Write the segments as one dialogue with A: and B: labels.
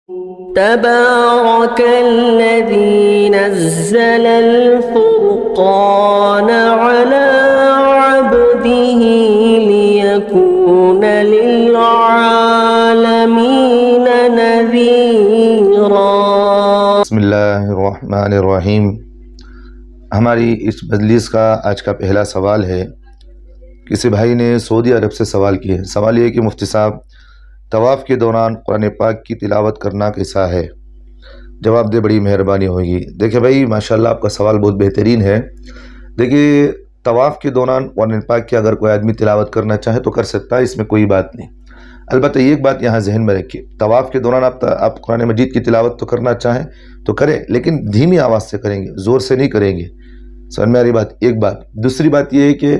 A: تبارك الذي نزل الفرقان على عبده ليكون للعالمين نذيرا۔
B: بسم اللہ الرحمن الرحیم۔ ہماری اس مجلس کا آج کا پہلا سوال ہے۔ کسی بھائی نے سعودی عرب سے سوال کیا ہے۔ سوال یہ ہے کہ مفتی صاحب، طواف کے دوران قرآن پاک کی تلاوت کرنا کیسا ہے؟ جواب دے، بڑی مہربانی ہوگی۔ دیکھیں بھائی، ماشاءاللہ آپ کا سوال بہت بہترین ہے۔ دیکھیے، طواف کے دوران قرآن پاک کی اگر کوئی آدمی تلاوت کرنا چاہے تو کر سکتا ہے، اس میں کوئی بات نہیں۔ البتہ ایک بات یہاں ذہن میں رکھیے، طواف کے دوران آپ قرآن مجید کی تلاوت تو کرنا چاہیں تو کریں، لیکن دھیمی آواز سے کریں گے، زور سے نہیں کریں گے۔ سمجھ میں آ رہی بات؟ ایک بات۔ دوسری بات یہ ہے کہ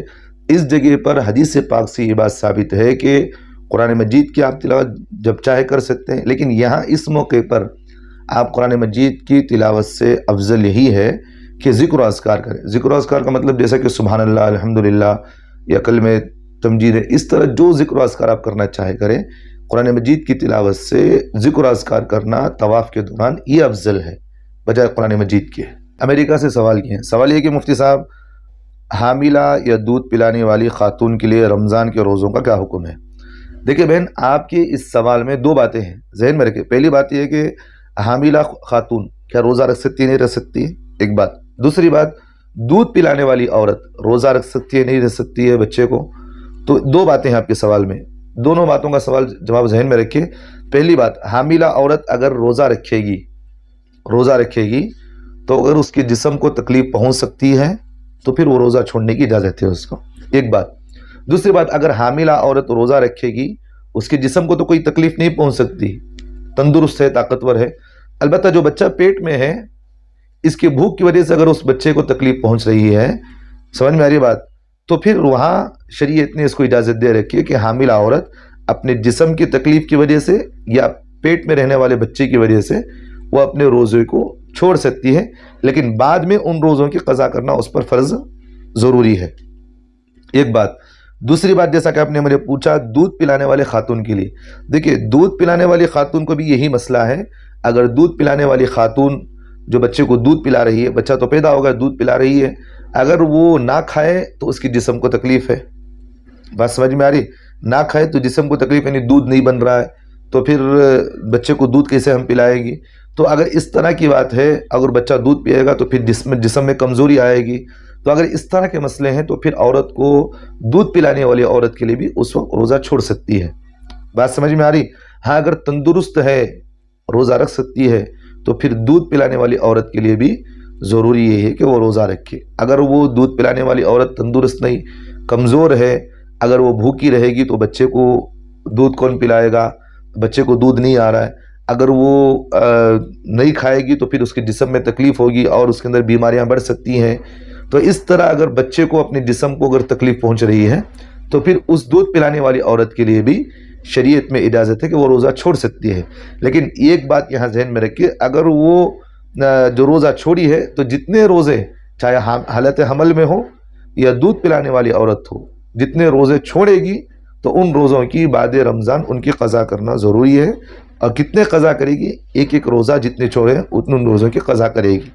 B: اس جگہ پر حدیث پاک سے یہ بات ثابت ہے کہ قرآن مجید کی آپ تلاوت جب چاہے کر سکتے ہیں، لیکن یہاں اس موقع پر آپ قرآن مجید کی تلاوت سے افضل یہی ہے کہ ذکر و اذکار کریں۔ ذکر و اذکار کا مطلب جیسا کہ سبحان اللہ، الحمدللہ یا کلمہ تمجید ہے، اس طرح جو ذکر و اذکار آپ کرنا چاہے کریں۔ قرآن مجید کی تلاوت سے ذکر و اذکار کرنا طواف کے دوران یہ افضل ہے بجائے قرآن مجید کے۔ امریکہ سے سوال کیا ہے۔ سوال یہ کہ مفتی صاحب، حاملہ یا دودھ پلانے والی خاتون کے لیے رمضان کے روزوں کا کیا حکم ہے؟ دیکھیں بہن، آپ کے اس سوال میں دو باتیں ہیں، ذہن میں رکھیں۔ پہلی بات یہ ہے کہ حاملہ خاتون کیا روزہ رکھ سکتی ہے، نہیں رکھ سکتی ہے، ایک بات۔ دوسری بات، دودھ پلانے والی عورت روزہ رکھ سکتی ہے، نہیں رکھ سکتی ہے بچے کو؟ تو دو باتیں ہیں آپ کے سوال میں، دونوں باتوں کا جواب ذہن میں رکھیں۔ پہلی بات، حاملہ عورت اگر روزہ رکھے گی تو اگر اس کے جسم کو تکلیف پہنچ سکتی ہے تو پھر وہ روزہ چھوڑنے کی اجازت ہے اس کو، ایک بات۔ دوسری بات، اگر حاملہ عورت روزہ رکھے گی، اس کے جسم کو تو کوئی تکلیف نہیں پہنچ سکتی، تندرست ہے، طاقتور ہے۔ البتہ جو بچہ پیٹ میں ہے، اس کی بھوک کی وجہ سے اگر اس بچے کو تکلیف پہنچ رہی ہے، سمجھ میں آ رہی بات، تو پھر وہاں شریعت نے اس کو اجازت دے رکھی ہے کہ حاملہ عورت اپنے جسم کی تکلیف کی وجہ سے یا پیٹ میں رہنے والے بچے کی وجہ سے وہ اپنے روزے کو چھوڑ سکتی ہے، لیکن بعد میں ان روزوں کی قضا کرنا اس پر فرض ضروری ہے، ایک بات۔ دوسری بات، جیسا کہ آپ نے مجھے پوچھا دودھ پلانے والے خاتون کے لیے، دیکھیے دودھ پلانے والی خاتون کو بھی یہی مسئلہ ہے۔ اگر دودھ پلانے والی خاتون جو بچے کو دودھ پلا رہی ہے، بچہ تو پیدا ہوگا، دودھ پلا رہی ہے، اگر وہ نہ کھائے تو اس کی جسم کو تکلیف ہے، بات سمجھ میں آ رہی؟ نہ کھائے تو جسم کو تکلیف، یعنی دودھ نہیں بن رہا ہے تو پھر بچے کو دودھ کیسے ہم پلائیں گی؟ تو اگر اس طرح کی بات ہے، اگر بچہ دودھ پیے گا تو پھر جسم میں کمزوری آئے گی۔ تو اگر اس طرح کے مسئلے ہیں تو پھر عورت کو، دودھ پلانے والی عورت کے لیے بھی اس وقت روزہ چھوڑ سکتی ہے، بات سمجھ میں آ رہی؟ ہاں، اگر تندرست ہے، روزہ رکھ سکتی ہے، تو پھر دودھ پلانے والی عورت کے لیے بھی ضروری یہ ہے کہ وہ روزہ رکھے۔ اگر وہ دودھ پلانے والی عورت تندرست نہیں، کمزور ہے، اگر وہ بھوکی رہے گی تو بچے کو دودھ کون پلائے گا؟ بچے کو دودھ نہیں آ رہا ہے، اگر وہ نہیں کھائے گی تو پھر اس کے جسم میں تکلیف ہوگی اور اس کے اندر بیماریاں بڑھ سکتی ہیں۔ تو اس طرح اگر بچے کو، اپنے جسم کو اگر تکلیف پہنچ رہی ہے تو پھر اس دودھ پلانے والی عورت کے لیے بھی شریعت میں اجازت ہے کہ وہ روزہ چھوڑ سکتی ہے۔ لیکن ایک بات یہاں ذہن میں رکھیے، اگر وہ جو روزہ چھوڑی ہے تو جتنے روزے، چاہے حالت حمل میں ہو یا دودھ پلانے والی عورت ہو، جتنے روزے چھوڑے گی تو ان روزوں کی بعد رمضان ان کی قضا کرنا ضروری ہے۔ اور کتنے قضا کرے گی؟ ایک ایک روزہ جتنے چھوڑے اتنے روزوں کی قضا کرے گی،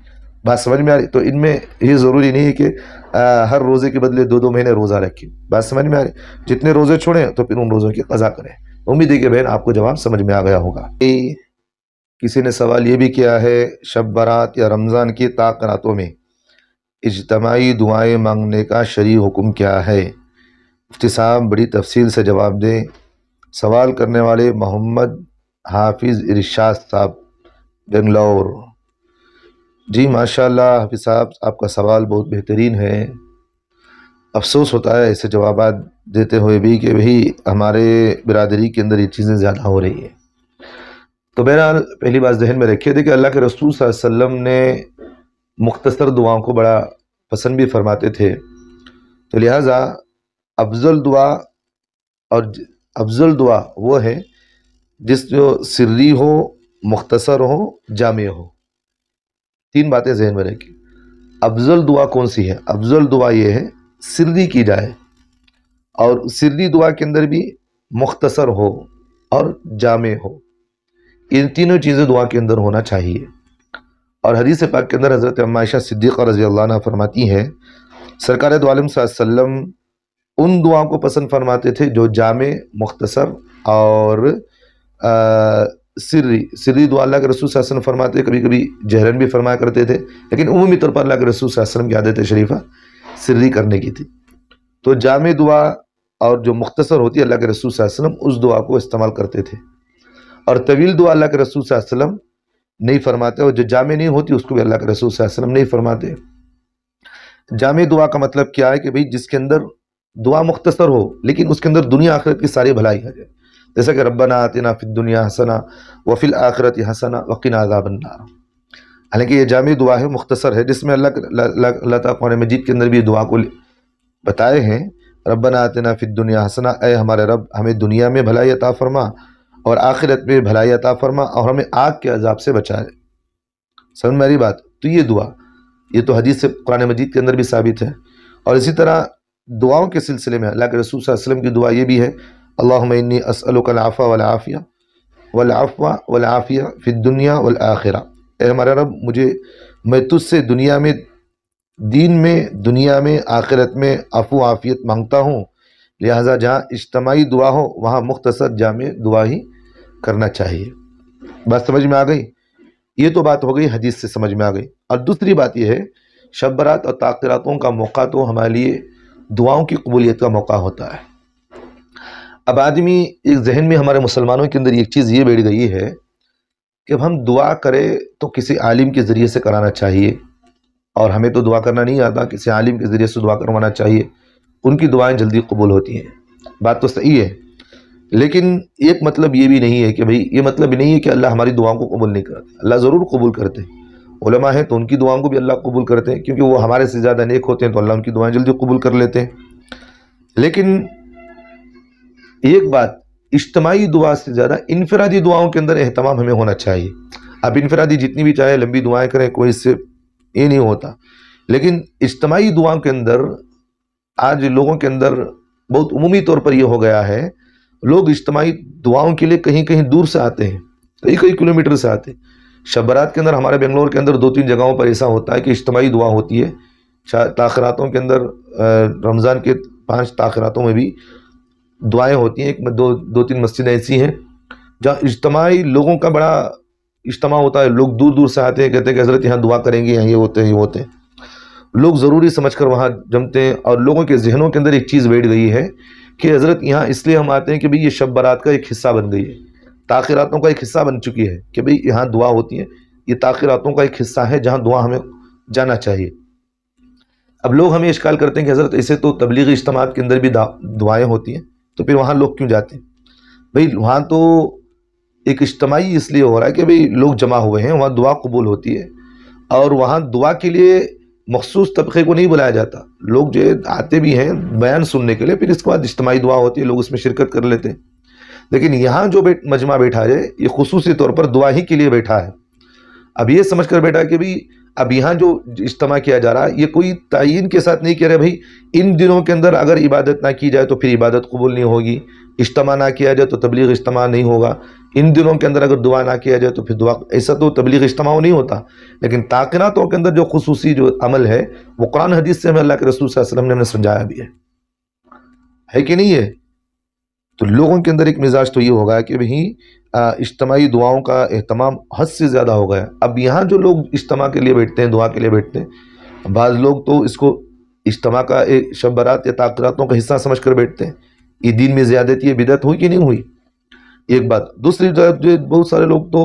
B: بات سمجھ میں آ رہی؟ تو ان میں یہ ضروری نہیں ہے کہ ہر روزے کے بدلے 2 مہینے روزہ رکھیں، بات سمجھ میں آ رہی؟ جتنے روزے چھوڑیں تو پھر ان روزوں کی قضا کریں۔ امید ہے کہ بہن آپ کو جواب سمجھ میں آ گیا ہوگا۔ کسی نے سوال یہ بھی کیا ہے، شب برات یا رمضان کی طاق راتوں میں اجتماعی دعائیں مانگنے کا شرعی حکم کیا ہے؟ مفتی صاحب بڑی تفصیل سے جواب دیں۔ سوال کرنے والے محمد حافظ ارشاد صاحب، بنگلور۔ جی ماشاءاللہ حافظ صاحب، آپ کا سوال بہت بہترین ہے۔ افسوس ہوتا ہے ایسے جوابات دیتے ہوئے بھی کہ بھئی ہمارے برادری کے اندر یہ چیزیں زیادہ ہو رہی ہیں۔ تو بہرحال پہلی بات ذہن میں رکھیے، دیکھیں اللہ کے رسول صلی اللہ علیہ وسلم نے مختصر دعاؤں کو بڑا پسند بھی فرماتے تھے، تو لہٰذا افضل دعا وہ ہے جس جو سری ہو، مختصر ہو، جامع ہو۔ 3 باتیں ذہن میں رکھیں۔ افضل دعا کون سی ہے؟ افضل دعا یہ ہے سری کی جائے، اور سری دعا کے اندر بھی مختصر ہو اور جامع ہو۔ ان تینوں چیزیں دعا کے اندر ہونا چاہیے۔ اور حدیث پاک کے اندر حضرت ام عائشہ صدیقہ رضی اللہ عنہ فرماتی ہیں سرکار دو عالم صلی اللہ علیہ وسلم ان دعاؤں کو پسند فرماتے تھے جو جامع، مختصر اور سری دعا اللہ کے رسول صلی اللہ علیہ وسلم فرماتے، کبھی کبھی جہرن بھی فرمایا کرتے تھے، لیکن عمومی طور پر اللہ کے رسول صلی اللہ علیہ وسلم کی عادت شریفہ سری کرنے کی تھی۔ تو جامع دعا اور جو مختصر ہوتی ہے اللہ کے رسول صلی اللہ علیہ وسلم اس دعا کو استعمال کرتے تھے، اور طویل دعا اللہ کے رسول صلی اللہ علیہ وسلم نہیں فرماتے، اور جو جامع نہیں ہوتی اس کو بھی اللہ کے رسول صلی اللہ علیہ وسلم نہیں فرماتے۔ جامع دعا کا مطلب کیا ہے کہ بھئی جس کے اندر دعا مختصر ہو لیکن اس کے اندر دنیا آخرت کی ساری بھلائی ہے، جیسا کہ ربنا آتنا فی الدنیا حسنہ وفی الآخرت حسنہ وقنا عذاب النار۔ حالانکہ یہ جامع دعا ہے، مختصر ہے، جس میں اللہ تعالیٰ قرآن مجید کے اندر بھی دعا کو بتائے ہیں، ربنا آتنا فی الدنیا حسنہ، اے ہمارے رب ہمیں دنیا میں بھلائی عطا فرما اور آخرت میں بھلائی عطا فرما اور ہمیں آگ کے عذاب سے بچا لے۔ سمجھ میری بات؟ تو یہ دعا، یہ تو حدیث سے قرآن مجید کے اندر بھی ثابت ہے۔ اور اسی طرح دعاؤں کے سلسلے میں اللہ کے رسول صلی اللہ علیہ وسلم کی دعا یہ بھی ہے، اللہم انی اسألک العفو والعافیہ والعافیہ فی الدنیا والآخرہ، اے ہمارا رب میں تجھ سے دنیا میں، دین میں، دنیا میں، آخرت میں عفو عافیت مانگتا ہوں، لہٰذا جہاں اجتماعی دعا ہو وہاں مختصر جامع دعا ہی کرنا چاہیے۔ بات سمجھ میں آ گئی؟ یہ تو بات ہو گئی حدیث سے سمجھ میں آ گئی۔ اور دوسری بات یہ ہے، شب برات اور تاخیراتوں کا موقع تو ہمارے لیے دعاؤں کی قبولیت کا موقع ہوتا ہے۔ اب آدمی ایک ذہن میں ہمارے مسلمانوں کے اندر ایک چیز یہ بیٹھ گئی ہے کہ اب ہم دعا کریں تو کسی عالم کے ذریعے سے کرانا چاہیے، اور ہمیں تو دعا کرنا نہیں آتا، کسی عالم کے ذریعے سے دعا کروانا چاہیے، ان کی دعائیں جلدی قبول ہوتی ہیں۔ بات تو صحیح ہے، لیکن ایک مطلب یہ بھی نہیں ہے کہ بھئی یہ مطلب نہیں ہے کہ اللہ ہماری دعاؤں کو قبول نہیں کرتے، اللہ ضرور قبول کرتے ہیں۔ علماء ہیں تو ان کی دعاؤں کو بھی اللہ قبول کرتے ہیں، کیونکہ وہ ہمارے سے زیادہ نیک ہوتے ہیں تو اللہ ان کی دعائیں جلدی قبول کر لیتے ہیں۔ لیکن ایک بات، اجتماعی دعا سے زیادہ انفرادی دعاؤں کے اندر اہتمام ہمیں ہونا چاہیے۔ اب انفرادی جتنی بھی چاہے لمبی دعائیں کریں، کوئی اس سے یہ نہیں ہوتا، لیکن اجتماعی دعاؤں کے اندر آج لوگوں کے اندر بہت عمومی طور پر یہ ہو گیا ہے، لوگ اجتماعی دعاؤں کے لیے کہیں کہیں دور سے آتے ہیں، کئی کلومیٹر سے آتے ہیں۔ شب برات کے اندر ہمارے بنگلور کے اندر 2-3 جگہوں پر ایسا ہوتا ہے کہ اجتماعی دعا ہوتی ہے۔ تاخیراتوں کے اندر رمضان کے 5 تاخیراتوں میں بھی دعائیں ہوتی ہیں۔ ایک 2-3 مسجدیں ایسی ہیں جہاں اجتماعی لوگوں کا بڑا اجتماع ہوتا ہے، لوگ دور دور سے آتے ہیں، کہتے ہیں کہ حضرت یہاں دعا کریں گے، یہاں یہ ہوتے ہیں، یہ ہوتے ہیں۔ لوگ ضروری سمجھ کر وہاں جمتے ہیں، اور لوگوں کے ذہنوں کے اندر ایک چیز بیٹھ گئی ہے کہ حضرت یہاں اس لیے ہم آتے ہیں کہ بھئی یہ شب برات کا ایک حصہ بن گئی ہے، تاخیراتوں کا ایک حصہ بن چکی ہے کہ بھئی یہاں دعا ہوتی ہے، یہ تاخیراتوں کا ایک حصہ ہے جہاں دعا ہمیں جانا چاہیے۔ اب لوگ ہمیں اشکال کرتے ہیں کہ حضرت ایسے تو تبلیغی اجتماعات کے اندر بھی دعائیں ہوتی ہیں، تو پھر وہاں لوگ کیوں جاتے ہیں؟ بھئی وہاں تو ایک اجتماعی اس لیے ہو رہا ہے کہ بھئی لوگ جمع ہوئے ہیں، وہاں دعا قبول ہوتی ہے، اور وہاں دعا کے لیے مخصوص طبقے کو نہیں بلایا جاتا، لوگ جو آتے بھی ہیں بیان سننے کے لیے، پھر اس کے بعد اجتماعی دعا ہوتی ہے، لوگ اس میں شرکت کر لیتے ہیں۔ لیکن یہاں جو مجمع بیٹھا ہے یہ خصوصی طور پر دعا ہی کے لیے بیٹھا ہے۔ اب یہ سمجھ کر بیٹھا کہ بھئی اب یہاں جو اجتماع کیا جا رہا ہے یہ کوئی تعین کے ساتھ نہیں کہہ رہے بھئی ان دنوں کے اندر اگر عبادت نہ کی جائے تو پھر عبادت قبول نہیں ہوگی، اجتماع نہ کیا جائے تو تبلیغ اجتماع نہیں ہوگا، ان دنوں کے اندر اگر دعا نہ کیا جائے تو پھر دعا، ایسا تو تبلیغ اجتماع نہیں ہوتا۔ لیکن تاخیراتوں کے اندر جو خصوصی جو عمل ہے وہ قرآن حدیث سے ہمیں اللہ کے رسول صلی اللہ علیہ وسلم نے ہمیں سمجھایا بھی ہے کہ نہیں ہے؟ تو لوگوں کے اندر ایک مزاج تو یہ ہوگا کہ بھئی اجتماعی دعاؤں کا اہتمام حد سے زیادہ ہو گیا۔ اب یہاں جو لوگ اجتماع کے لیے بیٹھتے ہیں، دعا کے لیے بیٹھتے ہیں، بعض لوگ تو اس کو اجتماع کا ایک شب برات یا تاخیراتوں کا حصہ سمجھ کر بیٹھتے ہیں۔ یہ دین میں زیادتی، یہ بدعت ہوئی کہ نہیں ہوئی؟ ایک بات۔ دوسری طرف جو بہت سارے لوگ تو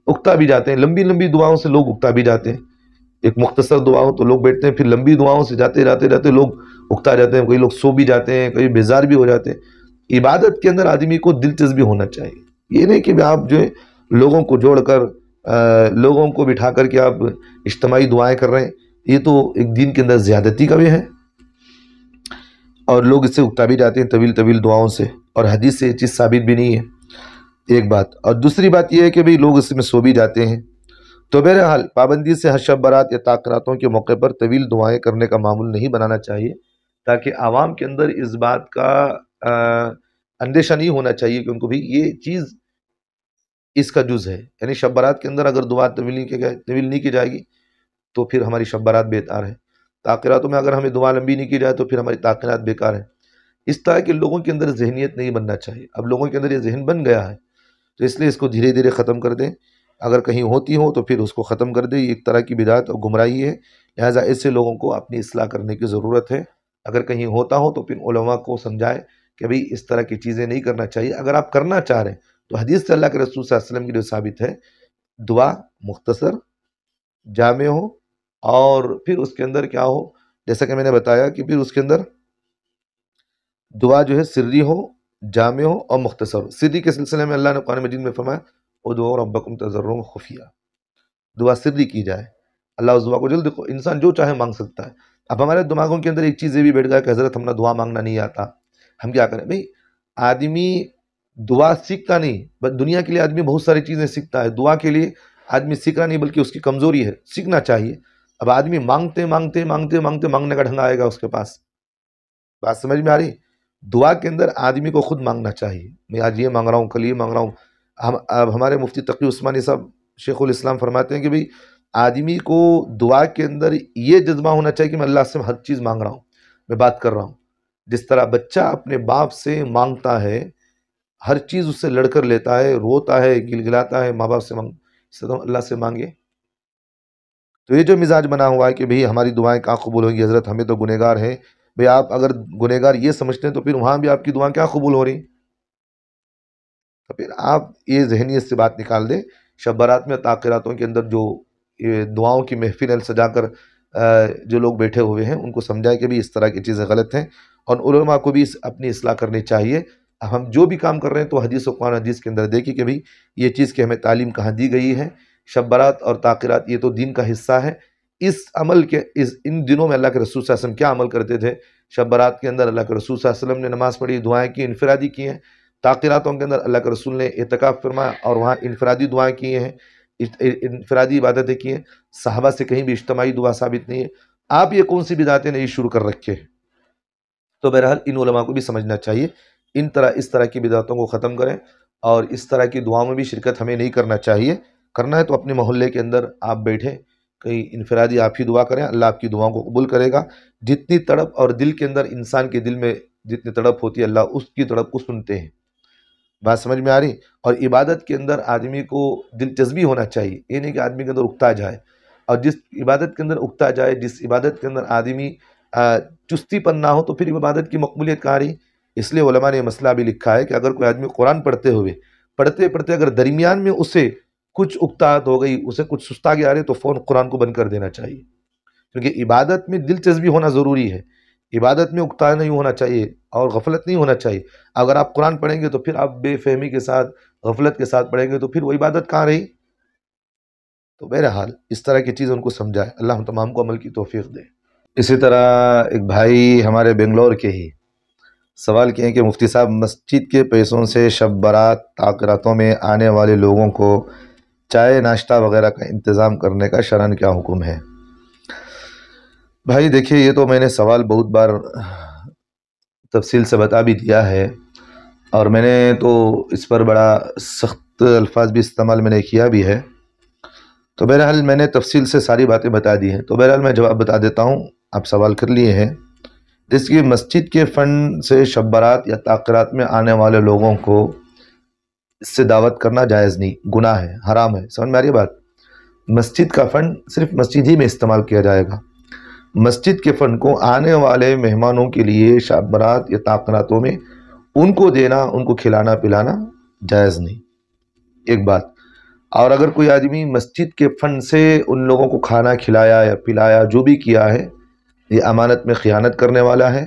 B: اکتا بھی جاتے ہیں، لمبی لمبی دعاؤں سے لوگ اکتا بھی جاتے ہیں۔ ایک مختصر دعا ہو تو لوگ بیٹھتے ہیں، پھر لمبی دعاؤں سے جاتے لوگ اکتا جاتے ہیں، کئی لوگ سو بھی جاتے ہیں، کئی بیزار بھی ہو جاتے ہیں۔ عبادت کے اندر آدمی کو دلچسپی ہونا چاہیے، یہ نہیں کہ آپ جو ہے لوگوں کو جوڑ کر لوگوں کو بٹھا کر کے آپ اجتماعی دعائیں کر رہے ہیں، یہ تو ایک دین کے اندر زیادتی کا بھی ہے، اور لوگ اس سے اکتا بھی جاتے ہیں طویل طویل دعاؤں سے، اور حدیث سے یہ چیز ثابت بھی نہیں ہے، ایک بات۔ اور دوسری بات یہ ہے کہ بھئی لوگ اس میں سو بھی جاتے ہیں۔ تو بہرحال پابندی سے ہر شب برات یا تاخیراتوں کے موقع پر طویل دعائیں کرنے کا معمول نہیں بنانا چاہیے، تاکہ عوام کے اندر اس بات کا اندیشہ نہیں ہونا چاہیے کہ ان کو بھی یہ چیز اس کا جز ہے، یعنی شب برات کے اندر اگر دعا طویل نہیں کی جائے گی تو پھر ہماری شب برات بیکار ہے، تاخیراتوں میں اگر ہمیں دعا لمبی نہیں کی جائے تو پھر ہماری تاخیرات بیکار ہیں۔ اس طرح کے لوگوں کے اندر ذہنیت نہیں بننا چاہیے۔ اب لوگوں کے اندر یہ ذہن بن گیا ہے تو اس لیے اس کو دھیرے دھیرے ختم کر دیں، اگر کہیں ہوتی ہو تو پھر اس کو ختم کر دیں، یہ ایک طرح کی بدعت اور گمراہی ہے، لہٰذا ایسے لوگوں کو اپنی اصلاح کرنے کی ضرورت ہے۔ اگر کہیں ہوتا ہو تو پھر علماء کو سمجھائے کہ بھئی اس طرح کی چیزیں نہیں کرنا چاہیے۔ اگر آپ کرنا چاہ رہے ہیں تو حدیث سے اللہ کے رسول صلی اللہ علیہ وسلم کی جو ثابت ہے، دعا مختصر جامع ہو، اور پھر اس کے اندر کیا ہو، جیسا کہ میں نے بتایا کہ پھر اس کے اندر دعا جو ہے سری ہو، جامع ہو اور مختصر ہو۔ سری کے سلسلے میں اللہ نے قرآن مجید میں فرمایا ادعوا ربکم تضرعا خفیہ، دعا سری کی جائے، اللہ اس دعا کو جلد انسان جو چاہے مانگ سکتا ہے۔ اب ہمارے دماغوں کے اندر ایک چیز یہ بھی بیٹھ گیا کہ حضرت ہمیں دعا مانگنا نہیں آتا، ہم کیا کریں؟ بھئی آدمی دعا سیکھتا نہیں، بس دنیا کے لیے آدمی بہت ساری چیزیں سیکھتا ہے، دعا کے لیے آدمی سیکھنا نہیں بلکہ اس کی کمزوری ہے، سیکھنا چاہیے۔ اب آدمی مانگتے مانگتے مانگتے مانگتے مانگنے کا ڈھنگ آئے گا اس کے پاس، بات سمجھ میں آ رہی؟ دعا کے اندر آدمی کو خود مانگنا چاہیے، میں آج یہ مانگ رہا ہوں، کل یہ مانگ رہا ہوں۔ اب ہمارے مفتی تقی عثمانی صاحب شیخ الاسلام فرماتے ہیں کہ بھئی آدمی کو دعا کے اندر یہ جذبہ ہونا چاہیے کہ میں اللہ سے ہر چیز مانگ رہا ہوں، میں بات کر رہا ہوں۔ جس طرح بچہ اپنے باپ سے مانگتا ہے، ہر چیز اس سے لڑ کر لیتا ہے، روتا ہے، گلگلاتا ہے، ماں باپ سے اس طرح اللہ سے مانگے۔ تو یہ جو مزاج بنا ہوا ہے کہ بھئی ہماری دعائیں کہاں قبول ہوگی، حضرت ہمیں تو گنہگار ہیں، بھئی آپ اگر گنہگار یہ سمجھتے ہیں تو پھر وہاں بھی آپ کی دعائیں کیا قبول ہو رہی؟ تو پھر آپ یہ ذہنیت سے بات نکال دیں۔ شب برات میں تاخیراتوں کے اندر جو دعاؤں کی محفل سجا کر جو لوگ بیٹھے ہوئے ہیں ان کو سمجھائے کہ بھی اس طرح کی چیزیں غلط ہیں، اور علماء کو بھی اپنی اصلاح کرنی چاہیے۔ ہم جو بھی کام کر رہے ہیں تو حدیث و قرآن حدیث کے اندر دیکھیں کہ بھی یہ چیز کی ہمیں تعلیم کہاں دی گئی ہے۔ شب برات اور تاخیرات یہ تو دین کا حصہ ہے۔ اس عمل کے ان دنوں میں اللہ کے رسول صلی اللہ علیہ وسلم کیا عمل کرتے تھے؟ شب برات کے اندر اللہ کے رسول صلی اللہ علیہ وسلم نے نماز پڑھی، دعائیں کی، انفرادی کی ہیں۔ تاخیراتوں کے اندر اللہ کے رسول نے اعتکاف فرمایا اور وہاں انفرادی دعائیں کی ہیں، انفرادی عبادتیں کی ہیں۔ صحابہ سے کہیں بھی اجتماعی دعا ثابت نہیں ہے۔ آپ یہ کون سی بدعتیں نہیں شروع کر رکھے؟ تو بہرحال ان علماء کو بھی سمجھنا چاہیے، اس طرح کی بدعتوں کو ختم کریں، اور اس طرح کی دعاؤں میں بھی شرکت ہمیں نہیں کرنا چاہیے۔ کرنا ہے تو اپنے محلے کے اندر آپ بیٹھیں، کہیں انفرادی آپ ہی دعا کریں، اللہ آپ کی دعاؤں کو قبول کرے گا۔ جتنی تڑپ اور دل کے اندر انسان کے دل میں جتنی تڑپ ہوتی ہے اللہ اس کی تڑپ کو سنتے ہیں، بات سمجھ میں آ رہی؟ اور عبادت کے اندر آدمی کو دلچسپی ہونا چاہیے، یہ نہیں کہ آدمی کے اندر اکتا جائے، اور جس عبادت کے اندر اکتا جائے، جس عبادت کے اندر آدمی چستی پن نہ ہو تو پھر عبادت کی مقبولیت کہاں رہی؟ اس لیے علماء نے یہ مسئلہ بھی لکھا ہے کہ اگر کوئی آدمی قرآن پڑھتے پڑھتے اگر درمیان میں اسے کچھ اکتاہٹ ہو گئی، اسے کچھ سستاگی آ رہی تو فوراً قرآن کو بند کر دینا چاہیے، کیونکہ عبادت میں دلچسپی ہونا ضروری ہے، عبادت میں اکتا نہیں ہونا چاہیے اور غفلت نہیں ہونا چاہیے۔ اگر آپ قرآن پڑھیں گے تو پھر آپ بے فہمی کے ساتھ، غفلت کے ساتھ پڑھیں گے تو پھر وہ عبادت کہاں رہی؟ تو بہرحال اس طرح کی چیز ان کو سمجھائے، اللہ ہم تمام کو عمل کی توفیق دے۔ اسی طرح ایک بھائی ہمارے بنگلور کے ہی سوال کیے کہ مفتی صاحب مسجد کے پیسوں سے شب برات تاخیراتوں میں آنے والے لوگوں کو چائے ناشتہ وغیرہ کا انتظام کرنے کا شرعاً کیا حکم ہے؟ بھائی دیکھیے، یہ تو میں نے سوال بہت بار تفصیل سے بتا بھی دیا ہے، اور میں نے تو اس پر بڑا سخت الفاظ بھی استعمال میں نے کیا بھی ہے، تو بہرحال میں نے تفصیل سے ساری باتیں بتا دی ہیں۔ تو بہرحال میں جواب بتا دیتا ہوں، آپ سوال کر لیے ہیں، جس کی مسجد کے فنڈ سے شب برات یا تاخیرات میں آنے والے لوگوں کو اس سے دعوت کرنا جائز نہیں، گناہ ہے، حرام ہے۔ سمجھ میں آ رہی ہے بات؟ مسجد کا فنڈ صرف مسجد ہی میں استعمال کیا جائے گا، مسجد کے فنڈ کو آنے والے مہمانوں کے لیے شب برات یا تاخیراتوں میں ان کو دینا، ان کو کھلانا پلانا جائز نہیں، ایک بات۔ اور اگر کوئی آدمی مسجد کے فنڈ سے ان لوگوں کو کھانا کھلایا یا پلایا، جو بھی کیا ہے، یہ امانت میں خیانت کرنے والا ہے،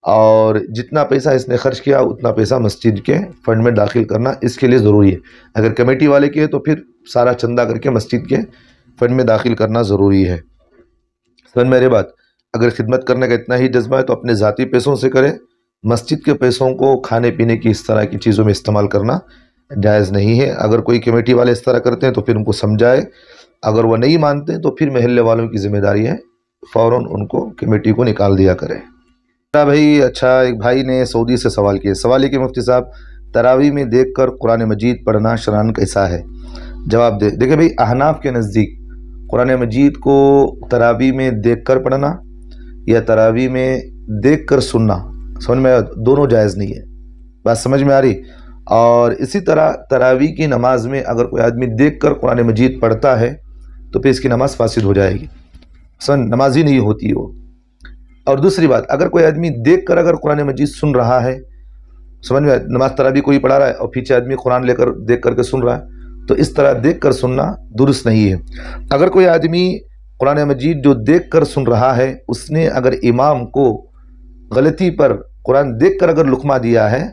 B: اور جتنا پیسہ اس نے خرچ کیا اتنا پیسہ مسجد کے فنڈ میں داخل کرنا اس کے لیے ضروری ہے۔ اگر کمیٹی والے کے تو پھر سارا چندہ کر کے مسجد کے فنڈ میں داخل کرنا ضروری ہے۔ سمجھ میرے بات؟ اگر خدمت کرنے کا اتنا ہی جذبہ ہے تو اپنے ذاتی پیسوں سے کرے، مسجد کے پیسوں کو کھانے پینے کی اس طرح کی چیزوں میں استعمال کرنا جائز نہیں ہے۔ اگر کوئی کمیٹی والے اس طرح کرتے ہیں تو پھر ان کو سمجھائے، اگر وہ نہیں مانتے تو پھر محلے والوں کی ذمہ داری ہے فوراً ان کو کمیٹی کو نکال دیا کرے۔ بھائی اچھا، ایک بھائی نے سعودی سے سوال کیا، سوال یہ کہ مفتی صاحب تراویح میں دیکھ کر قرآن مجید پڑھنا شرعاً کیسا ہے؟ جواب دیکھیں بھائی، احناف کے نزدیک قرآن مجید کو تراویح میں دیکھ کر پڑھنا یا تراویح میں دیکھ کر سننا، سمجھ میں دونوں جائز نہیں ہے، بات سمجھ میں آ رہی؟ اور اسی طرح تراویح کی نماز میں اگر کوئی آدمی دیکھ کر قرآن مجید پڑھتا ہے تو پھر اس کی نماز فاسد ہو جائے گی، نماز ہی نہیں ہوتی وہ۔ اور دوسری بات، اگر کوئی آدمی دیکھ کر اگر قرآن مجید سن رہا ہے، سمجھ میں نماز تراویح کوئی پڑھا رہا ہے اور پیچھے آدمی قرآن لے کر دیکھ کر کے سن رہا ہے، تو اس طرح دیکھ کر سننا درست نہیں ہے۔ اگر کوئی آدمی قرآن مجید جو دیکھ کر سن رہا ہے، اس نے اگر امام کو غلطی پر قرآن دیکھ کر اگر لقمہ دیا ہے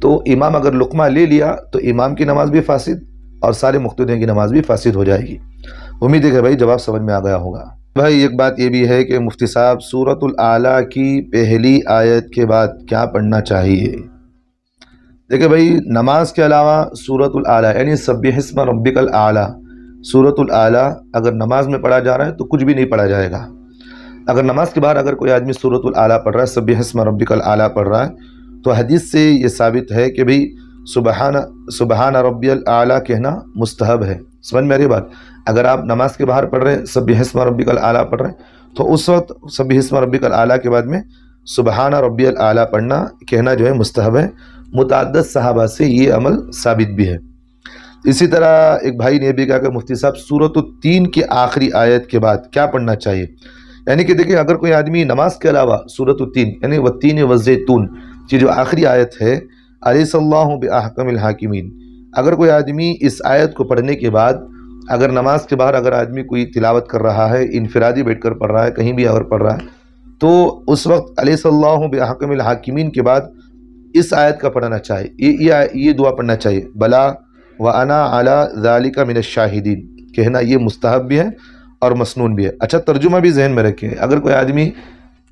B: تو امام اگر لقمہ لے لیا تو امام کی نماز بھی فاسد اور سارے مقتدیوں کی نماز بھی فاسد ہو جائے گی۔ امید ہے کہ بھائی جواب سمجھ میں آ گیا ہوگا۔ بھائی ایک بات یہ بھی ہے کہ مفتی صاحب سورۃ الاعلیٰ کی پہلی آیت کے بعد کیا پڑھنا چاہیے؟ دیکھیں بھائی، نماز کے علاوہ سورۃ الاعلیٰ یعنی سبح اسم ربک الاعلیٰ، سورۃ الاعلیٰ اگر نماز میں پڑھا جا رہا ہے تو کچھ بھی نہیں پڑھا جائے گا۔ اگر نماز کے بعد اگر کوئی آدمی سورۃ الاعلیٰ پڑھ رہا ہے، سبح اسم ربک الاعلیٰ پڑھ رہا ہے، تو حدیث سے یہ ثابت ہے کہ بھئی سبحان ربی الاعلیٰ کہنا مستحب ہے۔ سمجھ میں آ رہی بات؟ اگر آپ نماز کے باہر پڑھ رہے ہیں سبح اسم ربک الاعلیٰ پڑھ رہے ہیں تو اس وقت سبح اسم ربک الاعلیٰ کے بعد میں سبحان ربی الاعلیٰ پڑھنا کہنا جو ہے مستحب ہے۔ متعدد صحابہ سے یہ عمل ثابت بھی ہے۔ اسی طرح ایک بھائی نے بھی کہا کہ مفتی صاحب سورۃ التین کی آخری آیت کے بعد کیا پڑھنا چاہیے؟ یعنی کہ دیکھیں، اگر کوئی آدمی نماز کے علاوہ سورۃ التین یعنی والتین والزیتون کی جو آخری آیت ہے، الیس اللہ باحکم الحاکمین، اگر کوئی آدمی اس آیت کو پڑھنے کے بعد اگر نماز کے باہر اگر آدمی کوئی تلاوت کر رہا ہے، انفرادی بیٹھ کر پڑھ رہا ہے، کہیں بھی اگر پڑھ رہا ہے، تو اس وقت الیس اللہ باحکم الحاکمین کے بعد اس آیت کا پڑھنا چاہیے، یہ دعا پڑھنا چاہیے، بلا وانا علی ذالک من الشاہدین کہنا، یہ مستحب بھی ہے اور مسنون بھی ہے۔ اچھا ترجمہ بھی ذہن میں رکھیں، اگر کوئی آدمی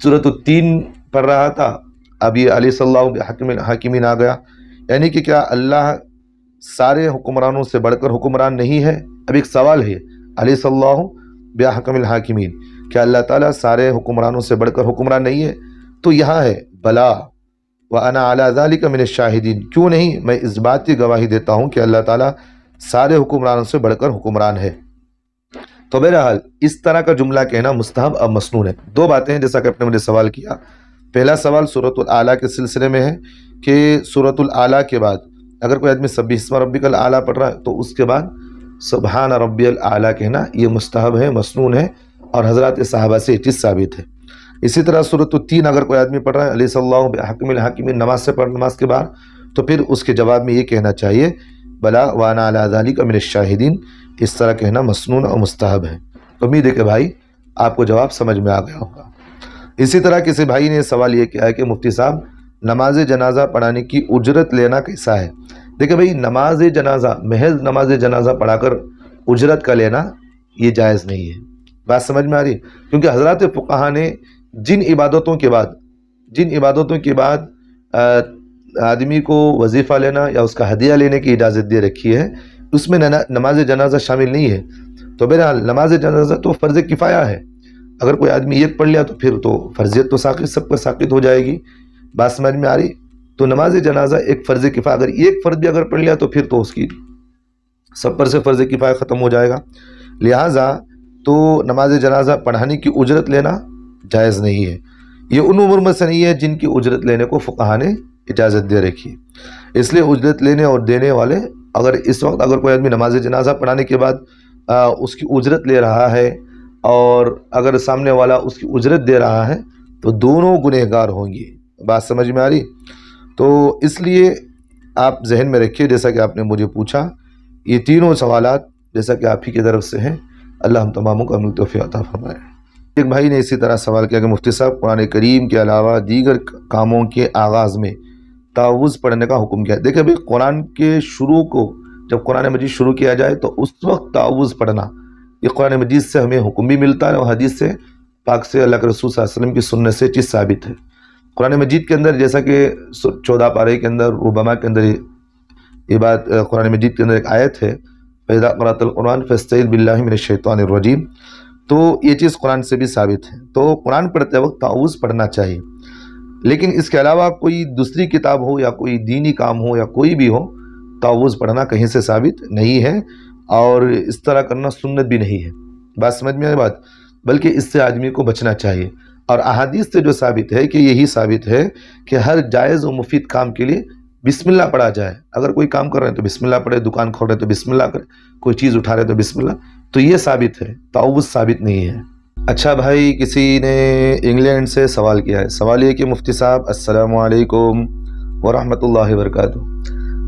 B: سورۃ التین پڑھ رہا تھا، اب یہ علیہ صلی اللہ بحکم الحاکمین آ گیا، یعنی کہ کیا اللہ سارے حکمرانوں سے بڑھ کر حکمران نہیں ہے؟ اب ایک سوال ہے، علیہ صلی اللہ بحکم الحاکمین، کیا اللہ تعالیٰ سارے حکمرانوں سے بڑھ کر حکمران نہیں ہے؟ تو یہاں ہے بلا وانا علی ذالک من الشاہدین، کیوں نہیں، میں اس بات کی گواہی دیتا ہوں کہ اللہ تعالیٰ سارے حکمرانوں سے بڑھ کر حکمران ہے۔ تو بہرحال اس طرح کا جملہ کہنا مستحب اور مسنون ہے۔ دو باتیں ہیں جیسا کہ آپ نے مجھے سوال کیا۔ پہلا سوال سورۃ الاعلیٰ کے سلسلے میں ہے کہ سورۃ الاعلیٰ کے بعد اگر کوئی آدمی سبح اسم ربک الاعلیٰ پڑھ رہا ہے تو اس کے بعد سبحان ربی الاعلیٰ کہنا یہ مستحب ہے، مسنون ہے اور حضرات صحابہ سے یہ چیز ثابت ہے۔ اسی طرح سورۃ التین اگر کوئی آدمی پڑھ رہا ہے علیہ صلی اللہ بحکم الحاکمین نماز سے پڑھ نماز کے بعد، تو پھر اس کے جواب میں یہ کہنا چاہیے بلا وانا علی ذالک من الشاہدین، اس طرح کہنا مسنون اور مستحب ہے۔ امید ہے کہ بھائی آپ کو جواب سمجھ میں آ گیا ہوگا۔ اسی طرح کسی بھائی نے سوال یہ کیا ہے کہ مفتی صاحب نماز جنازہ پڑھانے کی اجرت لینا کیسا ہے؟ دیکھیں بھائی، نماز جنازہ محض نماز جنازہ پڑھا کر اجرت کا لینا یہ جائز نہیں ہے۔ بات سمجھ میں آ رہی؟ کیونکہ حضرات فقہا نے جن عبادتوں کے بعد آدمی کو وظیفہ لینا یا اس کا ہدیہ لینے کی اجازت دے رکھی ہے، اس میں نماز جنازہ شامل نہیں ہے۔ تو بہرحال نماز جنازہ تو فرض کفایہ ہے، اگر کوئی آدمی ایک پڑھ لیا تو پھر تو فرضیت تو ساقط سب پر ساقط ہو جائے گی۔ بات سمجھ میں آ رہی؟ تو نماز جنازہ ایک فرض کفایہ، اگر ایک فرد بھی اگر پڑھ لیا تو پھر تو اس کی سب پر سے فرض کفایہ ختم ہو جائے گا۔ لہٰذا تو نماز جنازہ پڑھانے کی اجرت لینا جائز نہیں ہے۔ یہ ان عمر میں سے نہیں ہے جن کی اجرت لینے کو فقہا نے اجازت دے رکھی ہے۔ اس لیے اجرت لینے اور دینے والے اگر اس وقت اگر کوئی آدمی نماز جنازہ پڑھانے کے بعد اس کی اجرت لے رہا ہے اور اگر سامنے والا اس کی اجرت دے رہا ہے تو دونوں گنہگار ہوں گے۔ بات سمجھ میں آ رہی؟ تو اس لیے آپ ذہن میں رکھیے، جیسا کہ آپ نے مجھے پوچھا، یہ تینوں سوالات جیسا کہ آپ ہی کی طرف سے ہیں، اللہ ہم تماموں کو عمل توفیق عطا فرمائے۔ ایک بھائی نے اسی طرح سوال کیا کہ مفتی صاحب قرآن کریم کے علاوہ دیگر کاموں کے آغاز میں تعوذ پڑھنے کا حکم کیا ہے؟ دیکھیں بھائی، قرآن کے شروع کو جب قرآن مجید شروع کیا جائے تو اس وقت تعوذ پڑھنا یہ قرآن مجید سے ہمیں حکم بھی ملتا ہے اور حدیث سے پاک سے اللہ کے رسول صلی اللہ علیہ وسلم کی سنت سے چیز ثابت ہے۔ قرآن مجید کے اندر جیسا کہ 14 پارے کے اندر ربما کے اندر یہ بات قرآن مجید کے اندر ایک آیت ہے، فَإِذَا قَرَأْتَ الْقُرْآنَ فَاسْتَعِذْ بِاللَّهِ مِنَ الشَّيْطَانِ الرَّجِيمِ، تو یہ چیز قرآن سے بھی ثابت ہے۔ تو قرآن پڑھتے وقت تعوذ پڑھنا چاہیے۔ لیکن اس کے علاوہ کوئی دوسری کتاب ہو یا کوئی دینی کام ہو یا کوئی بھی ہو، تعوذ پڑھنا کہیں سے ثابت نہیں ہے، اور اس طرح کرنا سنت بھی نہیں ہے۔ بات سمجھ میں آئی بات؟ بلکہ اس سے آدمی کو بچنا چاہیے، اور احادیث سے جو ثابت ہے کہ یہی ثابت ہے کہ ہر جائز و مفید کام کے لیے بسم اللہ پڑھا جائے۔ اگر کوئی کام کر رہے ہیں تو بسم اللہ پڑھے، دکان کھول رہے ہیں تو بسم اللہ کرے، کوئی چیز اٹھا رہے ہیں تو بسم اللہ، تو یہ ثابت ہے، تعوذ ثابت نہیں ہے۔ اچھا بھائی، کسی نے انگلینڈ سے سوال کیا ہے۔ سوال یہ کہ مفتی صاحب السلام علیکم ورحمۃ اللہ وبرکاتہ۔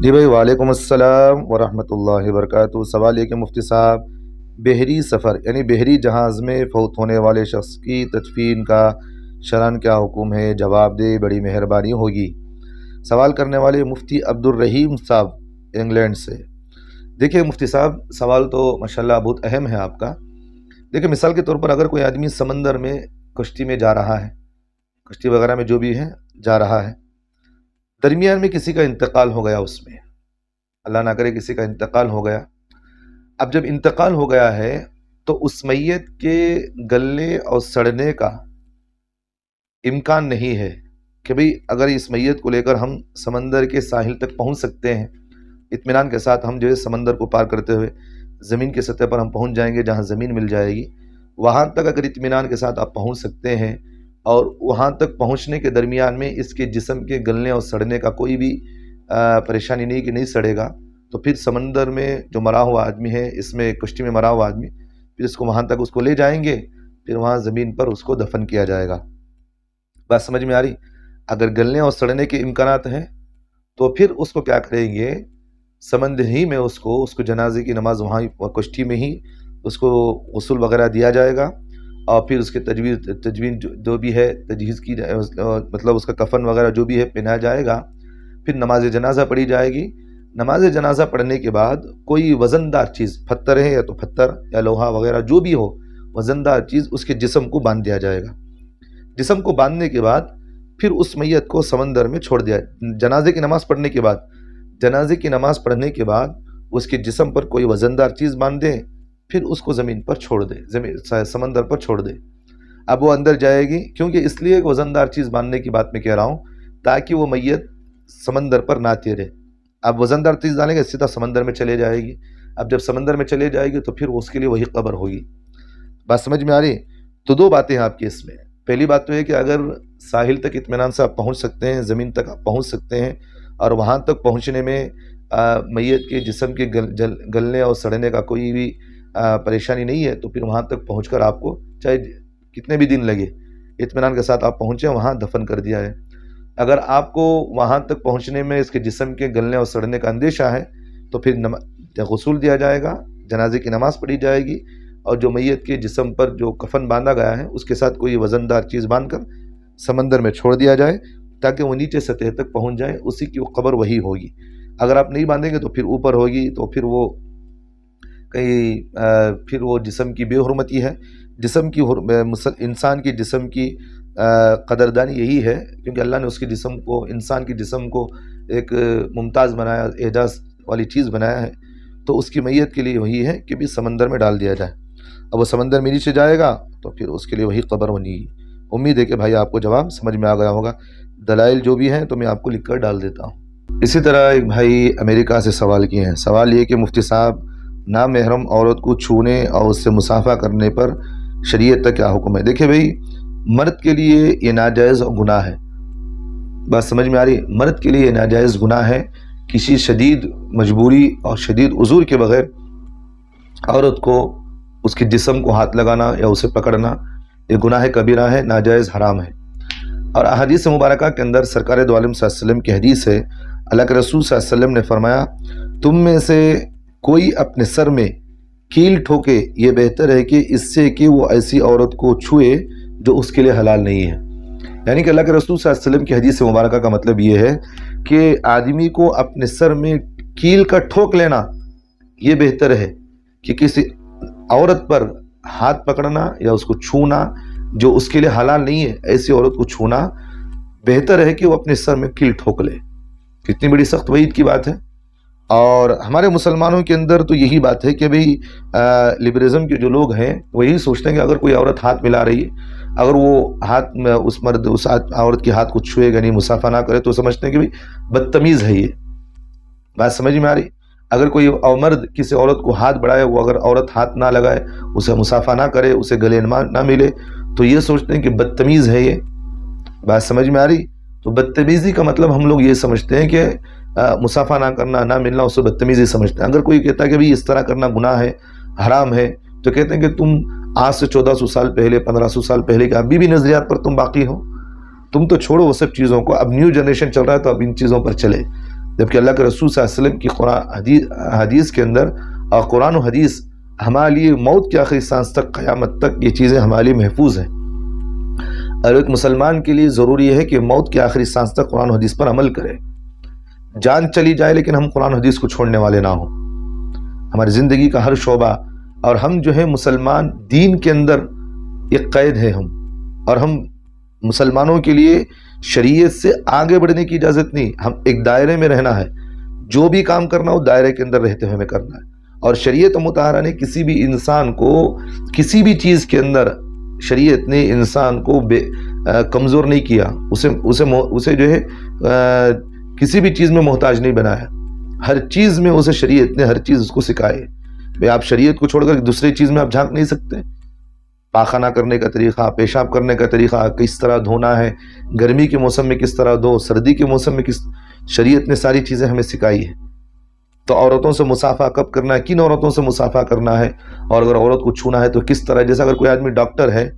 B: جی بھائی، وعلیکم السلام ورحمۃ اللہ وبرکاتہ۔ سوال یہ کہ مفتی صاحب، بحری سفر یعنی بحری جہاز میں فوت ہونے والے شخص کی تدفین کا شرعاً کیا حکم ہے؟ جواب دے، بڑی مہربانی ہوگی۔ سوال کرنے والے مفتی عبدالرحیم صاحب انگلینڈ سے۔ دیکھیں مفتی صاحب، سوال تو ماشاءاللہ بہت اہم ہے آپ کا۔ دیکھیں مثال کے طور پر اگر کوئی آدمی سمندر میں کشتی میں جا رہا ہے، کشتی وغیرہ میں جو بھی ہے جا رہا ہے، درمیان میں کسی کا انتقال ہو گیا، اس میں اللہ نہ کرے کسی کا انتقال ہو گیا۔ اب جب انتقال ہو گیا ہے تو اس میت کے گلنے اور سڑنے کا امکان نہیں ہے کہ بھئی اگر اس میت کو لے کر ہم سمندر کے ساحل تک پہنچ سکتے ہیں، اطمینان کے ساتھ ہم جو ہے سمندر کو پار کرتے ہوئے زمین کی سطح پر ہم پہنچ جائیں گے، جہاں زمین مل جائے گی، وہاں تک اگر اطمینان کے ساتھ آپ پہنچ سکتے ہیں، اور وہاں تک پہنچنے کے درمیان میں اس کے جسم کے گلنے اور سڑنے کا کوئی بھی پریشانی نہیں کہ نہیں سڑے گا، تو پھر سمندر میں جو مرا ہوا آدمی ہے، اس میں کشتی میں مرا ہوا آدمی، پھر اس کو وہاں تک اس کو لے جائیں گے، پھر وہاں زمین پر اس کو دفن کیا جائے گا۔ بات سمجھ میں آ رہی؟ اگر گلنے اور سڑنے کے امکانات ہیں تو پھر اس کو کیا کریں گے، سمندر ہی میں اس کو جنازے کی نماز وہاں کشتی میں ہی اس کو غسل وغیرہ دیا جائے گا، اور پھر اس کے تجویز جو بھی ہے تجہیز کی مطلب اس کا کفن وغیرہ جو بھی ہے پہنایا جائے گا، پھر نماز جنازہ پڑھی جائے گی۔ نماز جنازہ پڑھنے کے بعد کوئی وزندار چیز، پتھر ہے یا تو پتھر یا لوہا وغیرہ جو بھی ہو، وزندار چیز اس کے جسم کو باندھ دیا جائے گا۔ جسم کو باندھنے کے بعد پھر اس میت کو سمندر میں چھوڑ دیا۔ جنازے کی نماز پڑھنے کے بعد اس کے جسم پر کوئی وزندار چیز باندھ دیں، پھر اس کو زمین پر چھوڑ دے، سمندر پر چھوڑ دے۔ اب وہ اندر جائے گی، کیونکہ اس لیے وزندار چیز باندھنے کی بات میں کہہ رہا ہوں تاکہ وہ میت سمندر پر نہ تیرے۔ اب وزندار چیز ڈالیں گے، سیدھا سمندر میں چلے جائے گی۔ اب جب سمندر میں چلے جائے گی تو پھر اس کے لیے وہی قبر ہوگی۔ بات سمجھ میں آ رہی؟ تو دو باتیں ہیں آپ کی اس میں۔ پہلی بات تو ہے کہ اگر ساحل تک اطمینان سے آپ پہنچ سکتے ہیں، زمین تک آپ پہنچ سکتے ہیں، اور وہاں تک پہنچنے میں میت کے جسم کے گلنے اور سڑنے کا کوئی بھی پریشانی نہیں ہے، تو پھر وہاں تک پہنچ کر آپ کو چاہے کتنے بھی دن لگے، اطمینان کے ساتھ آپ پہنچے، وہاں دفن کر دیا ہے۔ اگر آپ کو وہاں تک پہنچنے میں اس کے جسم کے گلنے اور سڑنے کا اندیشہ ہے تو پھر غسل دیا جائے گا، جنازے کی نماز پڑھی جائے گی، اور جو میت کے جسم پر جو کفن باندھا گیا ہے اس کے ساتھ کوئی وزندار چیز باندھ کر سمندر میں چھوڑ دیا جائے تاکہ وہ نیچے سطح تک پہنچ جائے، اسی کی قبر وہی ہوگی۔ اگر آپ نہیں باندھیں گے تو پھر اوپر ہوگی، تو پھر وہ پھر وہ جسم کی بے حرمتی ہے۔ انسان کی جسم کی قدردانی یہی ہے، کیونکہ اللہ نے اس کے جسم کو، انسان کی جسم کو ایک ممتاز بنایا، اعجاز والی چیز بنایا ہے، تو اس کی میت کے لیے وہی ہے کہ بھی سمندر میں ڈال دیا جائے۔ اب وہ سمندر میں نیچے جائے گا تو پھر اس کے لیے وہی قبر بنی گی۔ امید ہے کہ بھائی آپ کو جواب سمجھ میں آ گیا ہوگا۔ دلائل جو بھی ہیں تو میں آپ کو لکھ کر ڈال دیتا ہوں۔ اسی طرح ایک بھائی امریکہ سے سوال کیے ہیں۔ سوال یہ کہ مفتی صاحب، نامحرم عورت کو چھونے اور اس سے مصافحہ کرنے پر شریعت کا کیا حکم ہے؟ دیکھیں بھائی، مرد کے لیے یہ ناجائز گناہ ہے۔ بات سمجھ میں آ رہی؟ مرد کے لیے یہ ناجائز گناہ ہے، کسی شدید مجبوری اور شدید عذر کے بغیر عورت کو اس کے جسم کو ہاتھ لگانا یا اسے پکڑنا یہ گناہ کبیرہ ہے، ناجائز حرام ہے۔ اور احادیث مبارکہ کے اندر سرکار دو عالم صلی اللہ علیہ وسلم کی حدیث ہے، اللہ کے رسول صلی اللہ علیہ وسلم نے فرمایا، تم میں سے کوئی اپنے سر میں کیل ٹھوکے، یہ بہتر ہے کہ اس سے کہ وہ ایسی عورت کو چھوئے جو اس کے لیے حلال نہیں ہے۔ یعنی کہ اللہ کے رسول صلی اللہ علیہ وسلم کی حدیث مبارکہ کا مطلب یہ ہے کہ آدمی کو اپنے سر میں کیل کا ٹھوک لینا یہ بہتر ہے کہ کسی عورت پر ہاتھ پکڑنا یا اس کو چھونا جو اس کے لیے حلال نہیں ہے، ایسی عورت کو چھونا بہتر ہے کہ وہ اپنے سر میں کیل ٹھوک لے۔ کتنی بڑی سخت وعید کی بات ہے۔ اور ہمارے مسلمانوں کے اندر تو یہی بات ہے کہ بھئی لبرزم کے جو لوگ ہیں وہ یہی سوچتے ہیں کہ اگر کوئی عورت ہاتھ ملا رہی ہے اگر وہ ہاتھ میں اس مرد اس عورت کے ہاتھ کو چھوئے گا نہیں، مصافحہ نہ کرے، تو سمجھتے ہیں کہ بھئی بدتمیز ہے یہ. بات سمجھ میں آ رہی؟ اگر کوئی مرد کسی عورت کو ہاتھ بڑھائے، وہ اگر عورت ہاتھ نہ لگائے، اسے مصافحہ نہ کرے، اسے گلے نہ ملے، تو یہ سوچتے ہیں کہ بدتمیز ہے یہ. بات سمجھ میں آ رہی؟ تو بدتمیزی کا مطلب ہم لوگ یہ سمجھتے ہیں کہ مصافحہ نہ کرنا، نہ ملنا، اسے بدتمیزی سمجھتے ہیں. اگر کوئی کہتا ہے کہ بھئی اس طرح کرنا گناہ ہے، حرام ہے، تو کہتے ہیں کہ تم آج سے 1400 سال پہلے، 1500 سال پہلے کے ابھی بھی نظریات پر تم باقی ہو. تم تو چھوڑو وہ سب چیزوں کو، اب نیو جنریشن چل رہا ہے تو اب ان چیزوں پر چلے. جبکہ اللہ کے رسول صلی اللہ علیہ وسلم کی قرآن حدیث کے اندر، اور قرآن و حدیث ہمارے لیے موت کے آخری سانس تک، قیامت تک یہ چیزیں ہمارے لیے محفوظ ہیں. اور ایک مسلمان کے لیے ضروری ہے کہ موت کے آخری سانس تک قرآن و حدیث پر عمل کرے. جان چلی جائے لیکن ہم قرآن و حدیث کو چھوڑنے والے نہ ہوں. ہماری زندگی کا ہر شعبہ، اور ہم جو ہے مسلمان دین کے اندر ایک قید ہے ہم، اور ہم مسلمانوں کے لیے شریعت سے آگے بڑھنے کی اجازت نہیں. ہم ایک دائرے میں رہنا ہے، جو بھی کام کرنا ہو دائرے کے اندر رہتے ہوئے ہمیں کرنا ہے. اور شریعت مطہرہ نے کسی بھی انسان کو کسی بھی چیز کے اندر، شریعت نے انسان کو کمزور نہیں کیا، اسے جو ہے کسی بھی چیز میں محتاج نہیں بنایا. ہر چیز میں اسے شریعت نے ہر چیز اس کو سکھائی. بھئی آپ شریعت کو چھوڑ کر دوسری چیز میں آپ جھانک نہیں سکتے. پاخانہ کرنے کا طریقہ، پیشاب کرنے کا طریقہ، کس طرح دھونا ہے، گرمی کے موسم میں کس طرح دھو، سردی کے موسم میں شریعت نے ساری چیزیں ہمیں سکھائی ہے. تو عورتوں سے مصافحہ کب کرنا ہے، کن عورتوں سے مصافحہ کرنا ہے، اور اگر عورت کو چھونا ہے تو کس طرح. جیسا اگر کوئی آدمی ڈاکٹر ہے،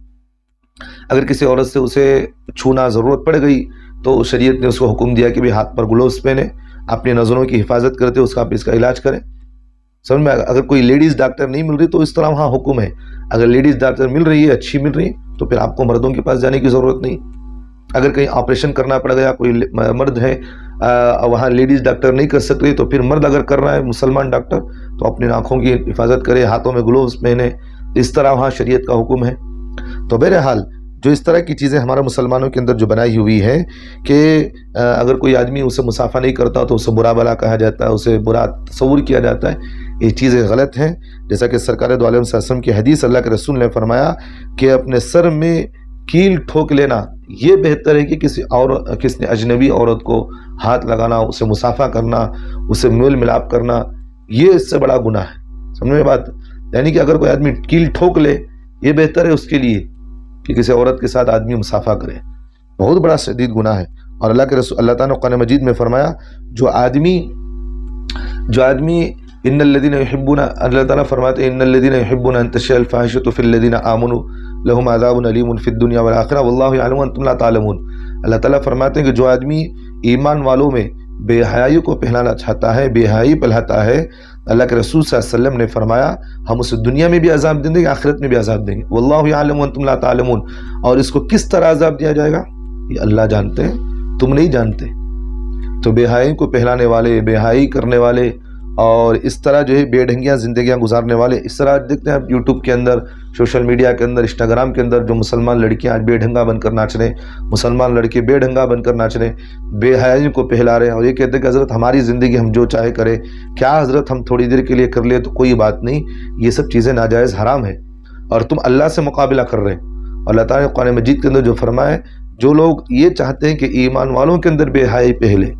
B: اگر کسی عورت سے اسے چھونا ضرورت پڑ گئی تو شریعت نے اس کو حکم دیا کہ بھی ہاتھ پر گلوز پہنے، اپنی نظروں کی حفاظت کرتے اس کا علاج کریں. سمجھ میں؟ اگر کوئی لیڈیز ڈاکٹر نہیں مل رہی تو اس طرح وہاں حکم ہے. اگر لیڈیز ڈاکٹر مل رہی ہے، اچھی مل رہی ہے، تو پھر آپ کو مردوں کے پاس جانے کی ضرورت نہیں. اگر کہیں آپریشن کرنا پڑ گیا، کوئی مرد ہے وہاں لیڈیز ڈاکٹر نہیں کر سکتے، تو پھر مرد اگر کر رہا ہے مسلمان ڈاکٹر، تو اپنی آنکھوں کی حفاظت کرے، ہاتھوں میں گلوز پہنے. اس طرح وہاں شریعت کا حکم ہے. تو بہرحال جو اس طرح کی چیزیں ہمارے مسلمانوں کے اندر جو بنائی ہوئی ہے کہ اگر کوئی آدمی اسے مصافحہ نہیں کرتا تو اسے برا بلا کہا جاتا ہے، اسے برا تصور کیا جاتا ہے. یہ چیزیں غلط ہیں. جیسا کہ سرکار دو عالم صلی اللہ علیہ وسلم کی حدیث، اللہ کے رسول نے فرمایا کہ اپنے سر میں کیل ٹھوک لینا یہ بہتر ہے کہ کسی اجنبی عورت کو ہاتھ لگانا، اسے مصافحہ کرنا، اسے میل ملاپ کرنا، یہ اس سے بڑا گناہ ہے. سمجھ میں بات؟ یعنی کہ اگر کوئی آدمی کیل ٹھوک لے، یہ بہتر ہے اس کے لیے کہ کسی عورت کے ساتھ آدمی مصافحہ کرے. بہت بڑا شدید گناہ ہے. اور اللہ کے رسول، اللہ تعالیٰ نے قرآن مجید میں فرمایا، جو آدمی ان الذين يحبون، اللہ تعالیٰ فرماتے ہیں ان الذين يحبون ان تشيع الفاحشة في الذين آمنوا لهم عذاب أليم في الدنيا والآخرة والله يعلم وانتم لا تعلمون. اللہ تعالیٰ فرماتے ہیں کہ جو آدمی ایمان والوں میں بے حیائی کو پہلانا چاہتا ہے، بے حیائی پھیلاتا ہے، اللہ کے رسول صلی اللہ علیہ وسلم نے فرمایا ہم اسے دنیا میں بھی عذاب دیں گے، آخرت میں بھی عذاب دیں گے. واللہ یعلم وانتم لا تعلمون. اور اس کو کس طرح عذاب دیا جائے گا یہ اللہ جانتے ہیں، تم نہیں جانتے. تو بے حیائی کو پہلانے والے، بے حیائی کرنے والے، اور اس طرح جو ہے بے ڈھنگیاں زندگیاں گزارنے والے، اس طرح دیکھتے ہیں آپ یوٹیوب کے اندر، سوشل میڈیا کے اندر، انسٹاگرام کے اندر جو مسلمان لڑکیاں آج بے ڈھنگا بن کر ناچ رہے ہیں، مسلمان لڑکے بے ڈھنگا بن کر ناچ رہے ہیں، بے حیائی کو پہلا رہے ہیں، اور یہ کہتے ہیں کہ حضرت ہماری زندگی ہم جو چاہے کریں. کیا حضرت ہم تھوڑی دیر کے لیے کر لے تو کوئی بات نہیں، یہ سب چیزیں ناجائز حرام ہے، اور تم اللہ سے مقابلہ کر رہے ہیں. اور اللہ تعالیٰ نے قرآن مجید کے اندر جو فرمایا، جو لوگ یہ چاہتے ہیں کہ ایمان والوں کے اندر بے حیائی پہلے،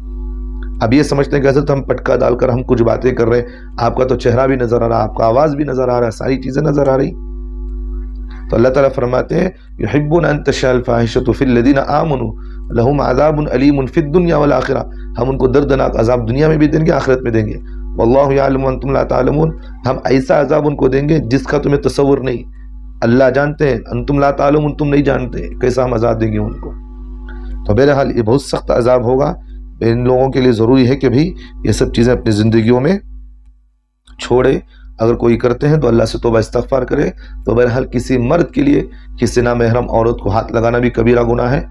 B: اب یہ سمجھتے ہیں کہ حضرت ہم پٹکا ڈال کر ہم کچھ باتیں کر رہے ہیں، آپ کا تو چہرہ بھی نظر آ رہا، آپ کا آواز بھی نظر آ رہا ہے، ساری چیزیں نظر آ رہی. تو اللہ تعالیٰ فرماتے ہیں یحبون ان تشیع الفاحشة فی الذین آمنوا لہم عذاب علیم فی الدنیا والآخرہ. ہم ان کو دردناک عذاب دنیا میں بھی دیں گے، آخرت میں دیں گے. واللہ یعلم وانتم لا تعلمون. ہم ایسا عذاب ان کو دیں گے جس کا تمہیں تصور نہیں. اللہ جانتے ہیں، انتم لا تعلمون، تم نہیں جانتے کیسا ہم عذاب دیں گے ان کو. تو بہرحال یہ بہت سخت عذاب ہوگا. ان لوگوں کے لیے ضروری ہے کہ بھی یہ سب چیزیں اپنی زندگیوں میں چھوڑے. اگر کوئی کرتے ہیں تو اللہ سے توبہ استغفار کرے. تو بہرحال کسی مرد کے لیے کسی نامحرم عورت کو ہاتھ لگانا بھی کبیرہ گناہ ہے،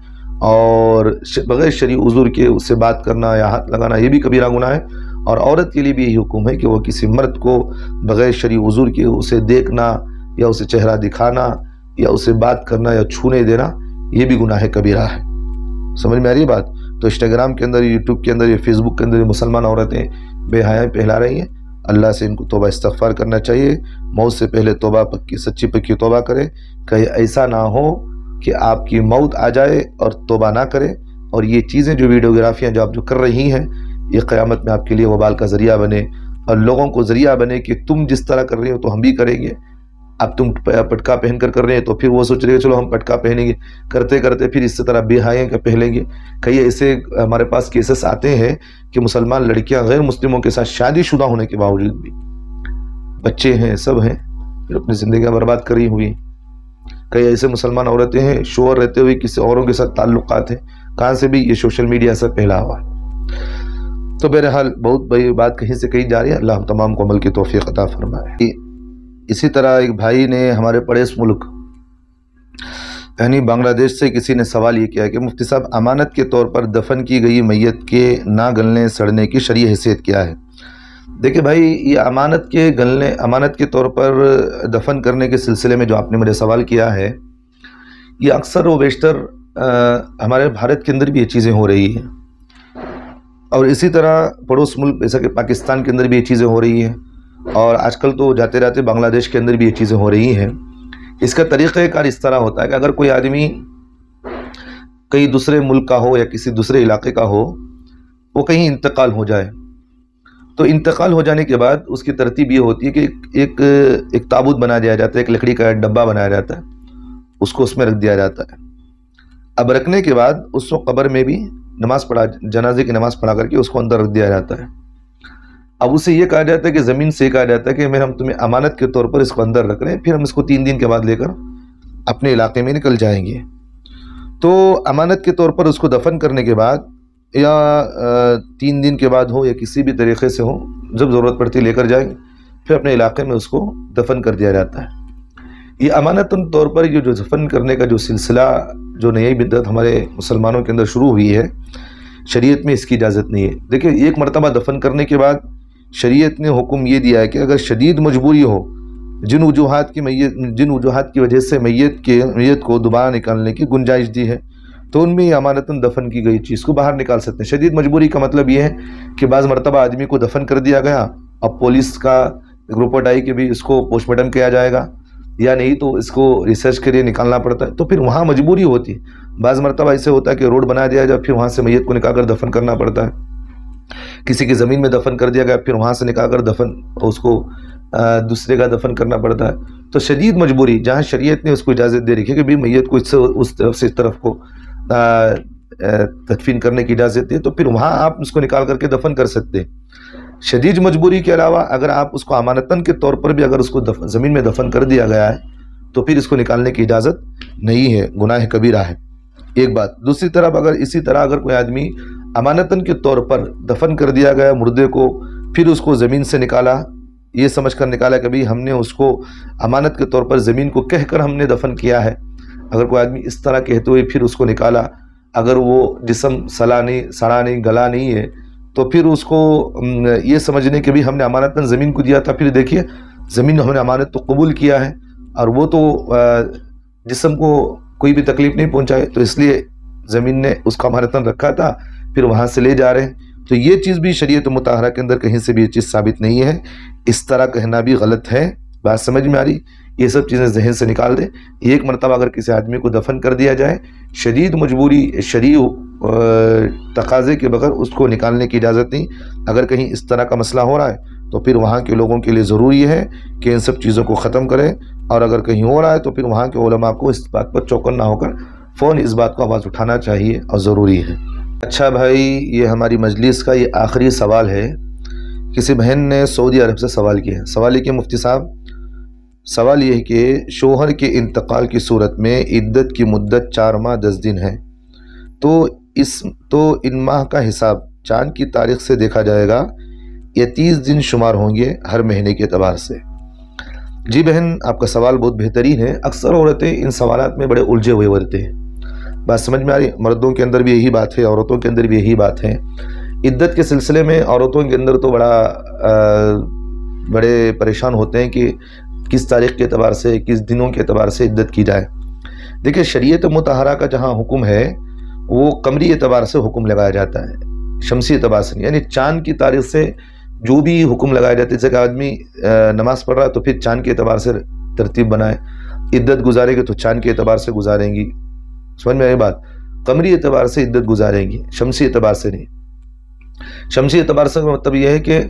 B: اور بغیر شرعی عذر کے اس سے بات کرنا یا ہاتھ لگانا یہ بھی کبیرہ گناہ ہے. اور عورت کے لیے بھی یہی حکم ہے کہ وہ کسی مرد کو بغیر شرعی عذر کے اسے دیکھنا یا اسے چہرہ دکھانا یا اسے بات کرنا یا چھونے دینا یہ بھی گناہ کبیرہ ہے. سمجھ میں آ رہی بات؟ تو انسٹاگرام کے اندر، یوٹیوب کے اندر، یہ فیس بک کے اندر مسلمان عورتیں بے حیائی پہلا رہی ہیں. اللہ سے ان کو توبہ استغفار کرنا چاہیے. موت سے پہلے توبہ پکی، سچی پکی توبہ کرے. کہیں ایسا نہ ہو کہ آپ کی موت آ جائے اور توبہ نہ کریں، اور یہ چیزیں جو ویڈیوگرافیاں جو آپ جو کر رہی ہیں یہ قیامت میں آپ کے لیے وبال کا ذریعہ بنے، اور لوگوں کو ذریعہ بنے کہ تم جس طرح کر رہے ہو تو ہم بھی کریں گے۔ اب تم پٹکا پہن کر رہے ہیں تو پھر وہ سوچ رہے ہیں چلو ہم پٹکا پہنیں گے، کرتے کرتے پھر اس طرح بے حیاں کا پہنیں گے۔ کئی ایسے ہمارے پاس کیسز آتے ہیں کہ مسلمان لڑکیاں غیر مسلموں کے ساتھ شادی شدہ ہونے کے باوجود بھی، بچے ہیں سب ہیں، پھر اپنی زندگیاں برباد کری ہوئی۔ کئی ایسے مسلمان عورتیں ہیں شوہر رہتے ہوئے کسی اوروں کے ساتھ تعلقات ہیں، کہاں سے بھی یہ سوشل میڈیا سے پھیلا ہوا ہے۔ تو بہرحال بہت بڑی بات کہیں سے کہی جا رہی ہے، اللہ ہم تمام کو عمل کی توفیق عطا فرمائے۔ اسی طرح ایک بھائی نے ہمارے پڑوس ملک یعنی بنگلہ دیش سے کسی نے سوال یہ کیا کہ مفتی صاحب امانت کے طور پر دفن کی گئی میت کے نہ گلنے سڑنے کی شرعی حیثیت کیا ہے؟ دیکھیں بھائی، یہ امانت کے طور پر دفن کرنے کے سلسلے میں جو آپ نے مجھے سوال کیا ہے، یہ اکثر و بیشتر ہمارے بھارت کے اندر بھی یہ چیزیں ہو رہی ہیں، اور اسی طرح پڑوس ملک جیسا کہ پاکستان کے اندر بھی یہ چیزیں ہو رہی ہیں، اور آج کل تو جاتے جاتے بنگلہ دیش کے اندر بھی یہ چیزیں ہو رہی ہیں۔ اس کا طریقہ کار اس طرح ہوتا ہے کہ اگر کوئی آدمی کئی دوسرے ملک کا ہو یا کسی دوسرے علاقے کا ہو، وہ کہیں انتقال ہو جائے، تو انتقال ہو جانے کے بعد اس کی ترتیب یہ ہوتی ہے کہ ایک تابوت بنا دیا جاتا ہے، ایک لکڑی کا ڈبہ بنایا جاتا ہے، اس کو اس میں رکھ دیا جاتا ہے۔ اب رکھنے کے بعد اس کو قبر میں بھی جنازے کی نماز پڑھا کر کے اس کو اندر رکھ دیا جاتا ہے۔ اب اسے یہ کہا جاتا ہے کہ زمین سے کہا جاتا ہے کہ ہم تمہیں امانت کے طور پر اس کو اندر رکھ رہے ہیں، پھر ہم اس کو 3 دن کے بعد لے کر اپنے علاقے میں نکل جائیں گے۔ تو امانت کے طور پر اس کو دفن کرنے کے بعد یا 3 دن کے بعد ہو یا کسی بھی طریقے سے ہو، جب ضرورت پڑتی لے کر جائیں گے، پھر اپنے علاقے میں اس کو دفن کر دیا جاتا ہے۔ یہ امانتاً طور پر جو دفن کرنے کا جو سلسلہ جو نئی بدعت ہمارے مسلمانوں کے اندر شروع ہوئی ہے، شریعت میں اس کی اجازت نہیں ہے۔ دیکھیں، ایک مرتبہ دفن کرنے کے بعد شریعت نے حکم یہ دیا ہے کہ اگر شدید مجبوری ہو، جن وجوہات کی وجہ سے میت کو دوبارہ نکالنے کی گنجائش دی ہے، تو ان میں یہ امانتاً دفن کی گئی چیز کو باہر نکال سکتے ہیں۔ شدید مجبوری کا مطلب یہ ہے کہ بعض مرتبہ آدمی کو دفن کر دیا گیا، اب پولیس کا رپورٹ آئی کہ بھی اس کو پوسٹ مارٹم کیا جائے گا یا نہیں، تو اس کو ریسرچ کے لیے نکالنا پڑتا ہے، تو پھر وہاں مجبوری ہوتی ہے۔ بعض مرتبہ ایسے ہوتا ہے کہ روڈ بنا دیا جائے، پھر وہاں سے میت کو نکال کر دفن کرنا پڑتا ہے۔ کسی کی زمین میں دفن کر دیا گیا، پھر وہاں سے نکال کر اس کو دوسرے کا دفن کرنا پڑتا ہے۔ تو شدید مجبوری جہاں شریعت نے اس کو اجازت دے رکھی ہے کہ بھی میت کو اس طرف سے اس طرف کو تدفین کرنے کی اجازت دی، تو پھر وہاں آپ اس کو نکال کر کے دفن کر سکتے ہیں۔ شدید مجبوری کے علاوہ اگر آپ اس کو امانتاً کے طور پر بھی اگر اس کو زمین میں دفن کر دیا گیا ہے، تو پھر اس کو نکالنے کی اجازت نہیں ہے، گناہ کبیرہ ہے، ایک بات۔ دوسری طرف اسی طرح اگر کوئی آدمی امانتاً کے طور پر دفن کر دیا گیا مردے کو، پھر اس کو زمین سے نکالا، یہ سمجھ کر نکالا کہ بھی ہم نے اس کو امانت کے طور پر زمین کو کہہ کر ہم نے دفن کیا ہے، اگر کوئی آدمی اس طرح کہتے ہوئے پھر اس کو نکالا، اگر وہ جسم سڑا نہیں گلا نہیں ہے، تو پھر اس کو یہ سمجھنے کہ بھی ہم نے امانتاً زمین کو دیا تھا، پھر دیکھیے زمین ہم نے امانت تو قبول کیا ہے اور وہ تو جسم کو کوئی بھی تکلیف نہیں پہنچائے، تو اس لیے زمین نے اس کو امانتاً رکھا تھا، پھر وہاں سے لے جا رہے ہیں۔ تو یہ چیز بھی شریعت مطہرہ کے اندر کہیں سے بھی یہ چیز ثابت نہیں ہے، اس طرح کہنا بھی غلط ہے۔ بات سمجھ میں آ رہی؟ یہ سب چیزیں ذہن سے نکال دیں۔ ایک مرتبہ اگر کسی آدمی کو دفن کر دیا جائے، شدید مجبوری شرعی تقاضے کے بغیر اس کو نکالنے کی اجازت نہیں۔ اگر کہیں اس طرح کا مسئلہ ہو رہا ہے تو پھر وہاں کے لوگوں کے لیے ضروری ہے کہ ان سب چیزوں کو ختم کریں، اور اگر کہیں ہو رہا ہے تو پھر وہاں کے علماء کو اس بات پر چوکن نہ ہو کر فوراً اس بات کو آواز اٹھانا چاہیے اور ضروری ہے۔ اچھا بھائی، یہ ہماری مجلس کا یہ آخری سوال ہے۔ کسی بہن نے سعودی عرب سے سوال کیا ہے۔ سوال یہ کہ مفتی صاحب، سوال یہ ہے کہ شوہر کے انتقال کی صورت میں عدت کی مدت 4 ماہ 10 دن ہے، تو ان ماہ کا حساب چاند کی تاریخ سے دیکھا جائے گا یا 30 دن شمار ہوں گے ہر مہینے کے اعتبار سے؟ جی بہن، آپ کا سوال بہت بہترین ہے۔ اکثر عورتیں ان سوالات میں بڑے الجھے ہوئے ہوتے ہیں۔ بات سمجھ میں آ رہی؟ مردوں کے اندر بھی یہی بات ہے، عورتوں کے اندر بھی یہی بات ہے۔ عدت کے سلسلے میں عورتوں کے اندر تو بڑے پریشان ہوتے ہیں کہ کس تاریخ کے اعتبار سے، کس دنوں کے اعتبار سے عدت کی جائے۔ دیکھیں، شریعت مطہرہ کا جہاں حکم ہے وہ قمری اعتبار سے حکم لگایا جاتا ہے، شمسی اعتبار سے نہیں، یعنی چاند کی تاریخ سے جو بھی حکم لگایا جاتا ہے۔ جیسے کہ آدمی نماز پڑھ رہا ہے تو پھر چاند کے اعتبار سے ترتیب بنائے، عدت گزارے گی تو چاند کے اعتبار سے گزاریں گی، سمجھ میں آئی بات؟ قمری اعتبار سے عدت گزاریں گی، شمسی اعتبار سے نہیں۔ شمسی اعتبار سے مطلب یہ ہے کہ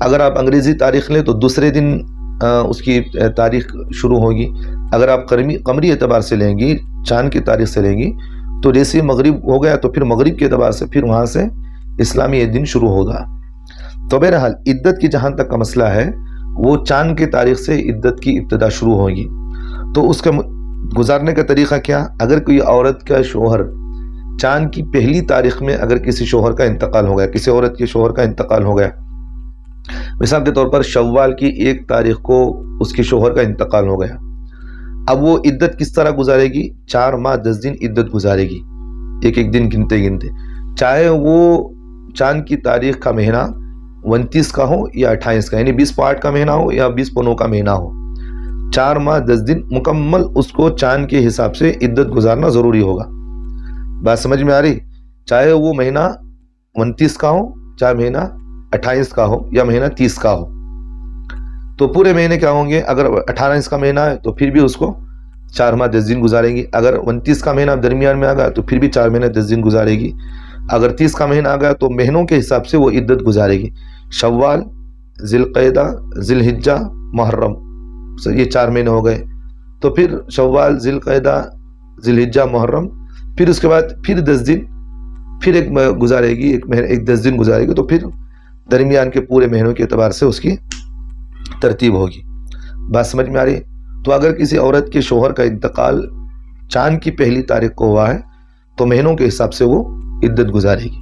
B: اگر آپ انگریزی تاریخ لیں تو دوسرے دن اس کی تاریخ شروع ہوگی۔ اگر آپ قمری اعتبار سے لیں گی، چاند کی تاریخ سے لیں گی، تو جیسے مغرب ہو گیا تو پھر مغرب کے اعتبار سے پھر وہاں سے اسلامی یہ دن شروع ہوگا۔ تو بہرحال عدت کی جہاں تک کا مسئلہ ہے وہ چاند کی تاریخ سے عدت کی ابتدا شروع ہوگی۔ تو اس کا گزارنے کا طریقہ کیا؟ اگر کوئی عورت کا شوہر چاند کی پہلی تاریخ میں اگر کسی شوہر کا انتقال ہو گیا، کسی عورت کے شوہر کا انتقال ہو گیا، مثال کے طور پر شوال کی 1 تاریخ کو اس کے شوہر کا انتقال ہو گیا، اب وہ عدت کس طرح گزارے گی؟ 4 ماہ 10 دن عدت گزارے گی، ایک ایک دن گنتے گنتے، چاہے وہ چاند کی تاریخ کا مہینہ 29 کا ہو یا 28 کا، یعنی 20/8 کا مہینہ ہو یا 20/9 کا مہینہ ہو، 4 ماہ 10 دن مکمل اس کو چاند کے حساب سے عدت گزارنا ضروری ہوگا۔ بات سمجھ میں آ رہی؟ چاہے وہ مہینہ 29 کا ہو، چاہے مہینہ 28 کا ہو یا مہینہ 30 کا ہو، تو پورے مہینے کیا ہوں گے؟ اگر 28 کا مہینہ ہے تو پھر بھی اس کو 4 ماہ 10 دن گزاریں گی، اگر 29 کا مہینہ درمیان میں آ گیا تو پھر بھی 4 مہینے 10 دن گزارے گی، اگر 30 کا مہینہ آ گیا تو مہینوں کے حساب سے وہ عدت گزارے گی۔ شوال، ذی القعدہ، ذی الحجہ، محرم، یہ 4 مہینے ہو گئے، تو پھر شوال، ذی القعدہ، ذی الحجہ، محرم، پھر اس کے بعد پھر 10 دن پھر ایک گزارے گی، ایک 10 دن گزارے گی، تو پھر درمیان کے پورے مہینوں کے اعتبار سے اس کی ترتیب ہوگی۔ بات سمجھ میں آ رہی ہے؟ تو اگر کسی عورت کے شوہر کا انتقال چاند کی پہلی تاریخ کو ہوا ہے تو مہینوں کے حساب سے وہ عدت گزارے گی۔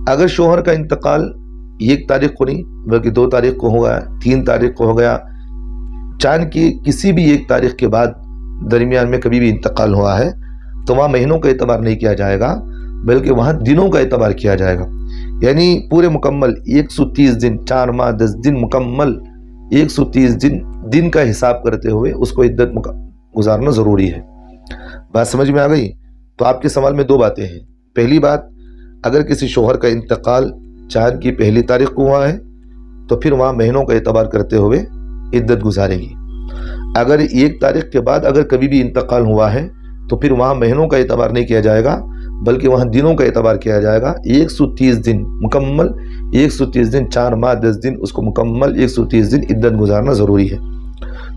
B: اگر شوہر کا انتقال 1 تاریخ کو نہیں بلکہ 2 تاریخ کو ہو گیا، 3 تاریخ کو ہو گیا، چاند کی کسی بھی 1 تاریخ کے بعد درمیان میں کبھی بھی انتقال ہوا ہے تو وہاں مہینوں کا اعتبار نہیں کیا جائے گا بلکہ وہاں دنوں کا اعتبار کیا جائے گا، یعنی پورے مکمل 130 دن، 4 ماہ 10 دن مکمل 130 دن کا حساب کرتے ہوئے اس کو عدت گزارنا ضروری ہے۔ بات سمجھ میں آ گئی؟ تو آپ کے سوال میں 2 باتیں ہیں۔ پہلی بات، اگر کسی شوہر کا انتقال چاند کی پہلی تاریخ کو ہوا ہے تو پھر وہاں مہینوں کا اعتبار کرتے ہوئے عدت گزارے گی۔ اگر 1 تاریخ کے بعد اگر کبھی بھی انتقال ہوا ہے تو پھر وہاں مہینوں کا اعتبار نہیں کیا جائے گا بلکہ وہاں دنوں کا اعتبار کیا جائے گا۔ 130 دن مکمل، 130 دن، 4 ماہ 10 دن، اس کو مکمل 130 دن عدت گزارنا ضروری ہے۔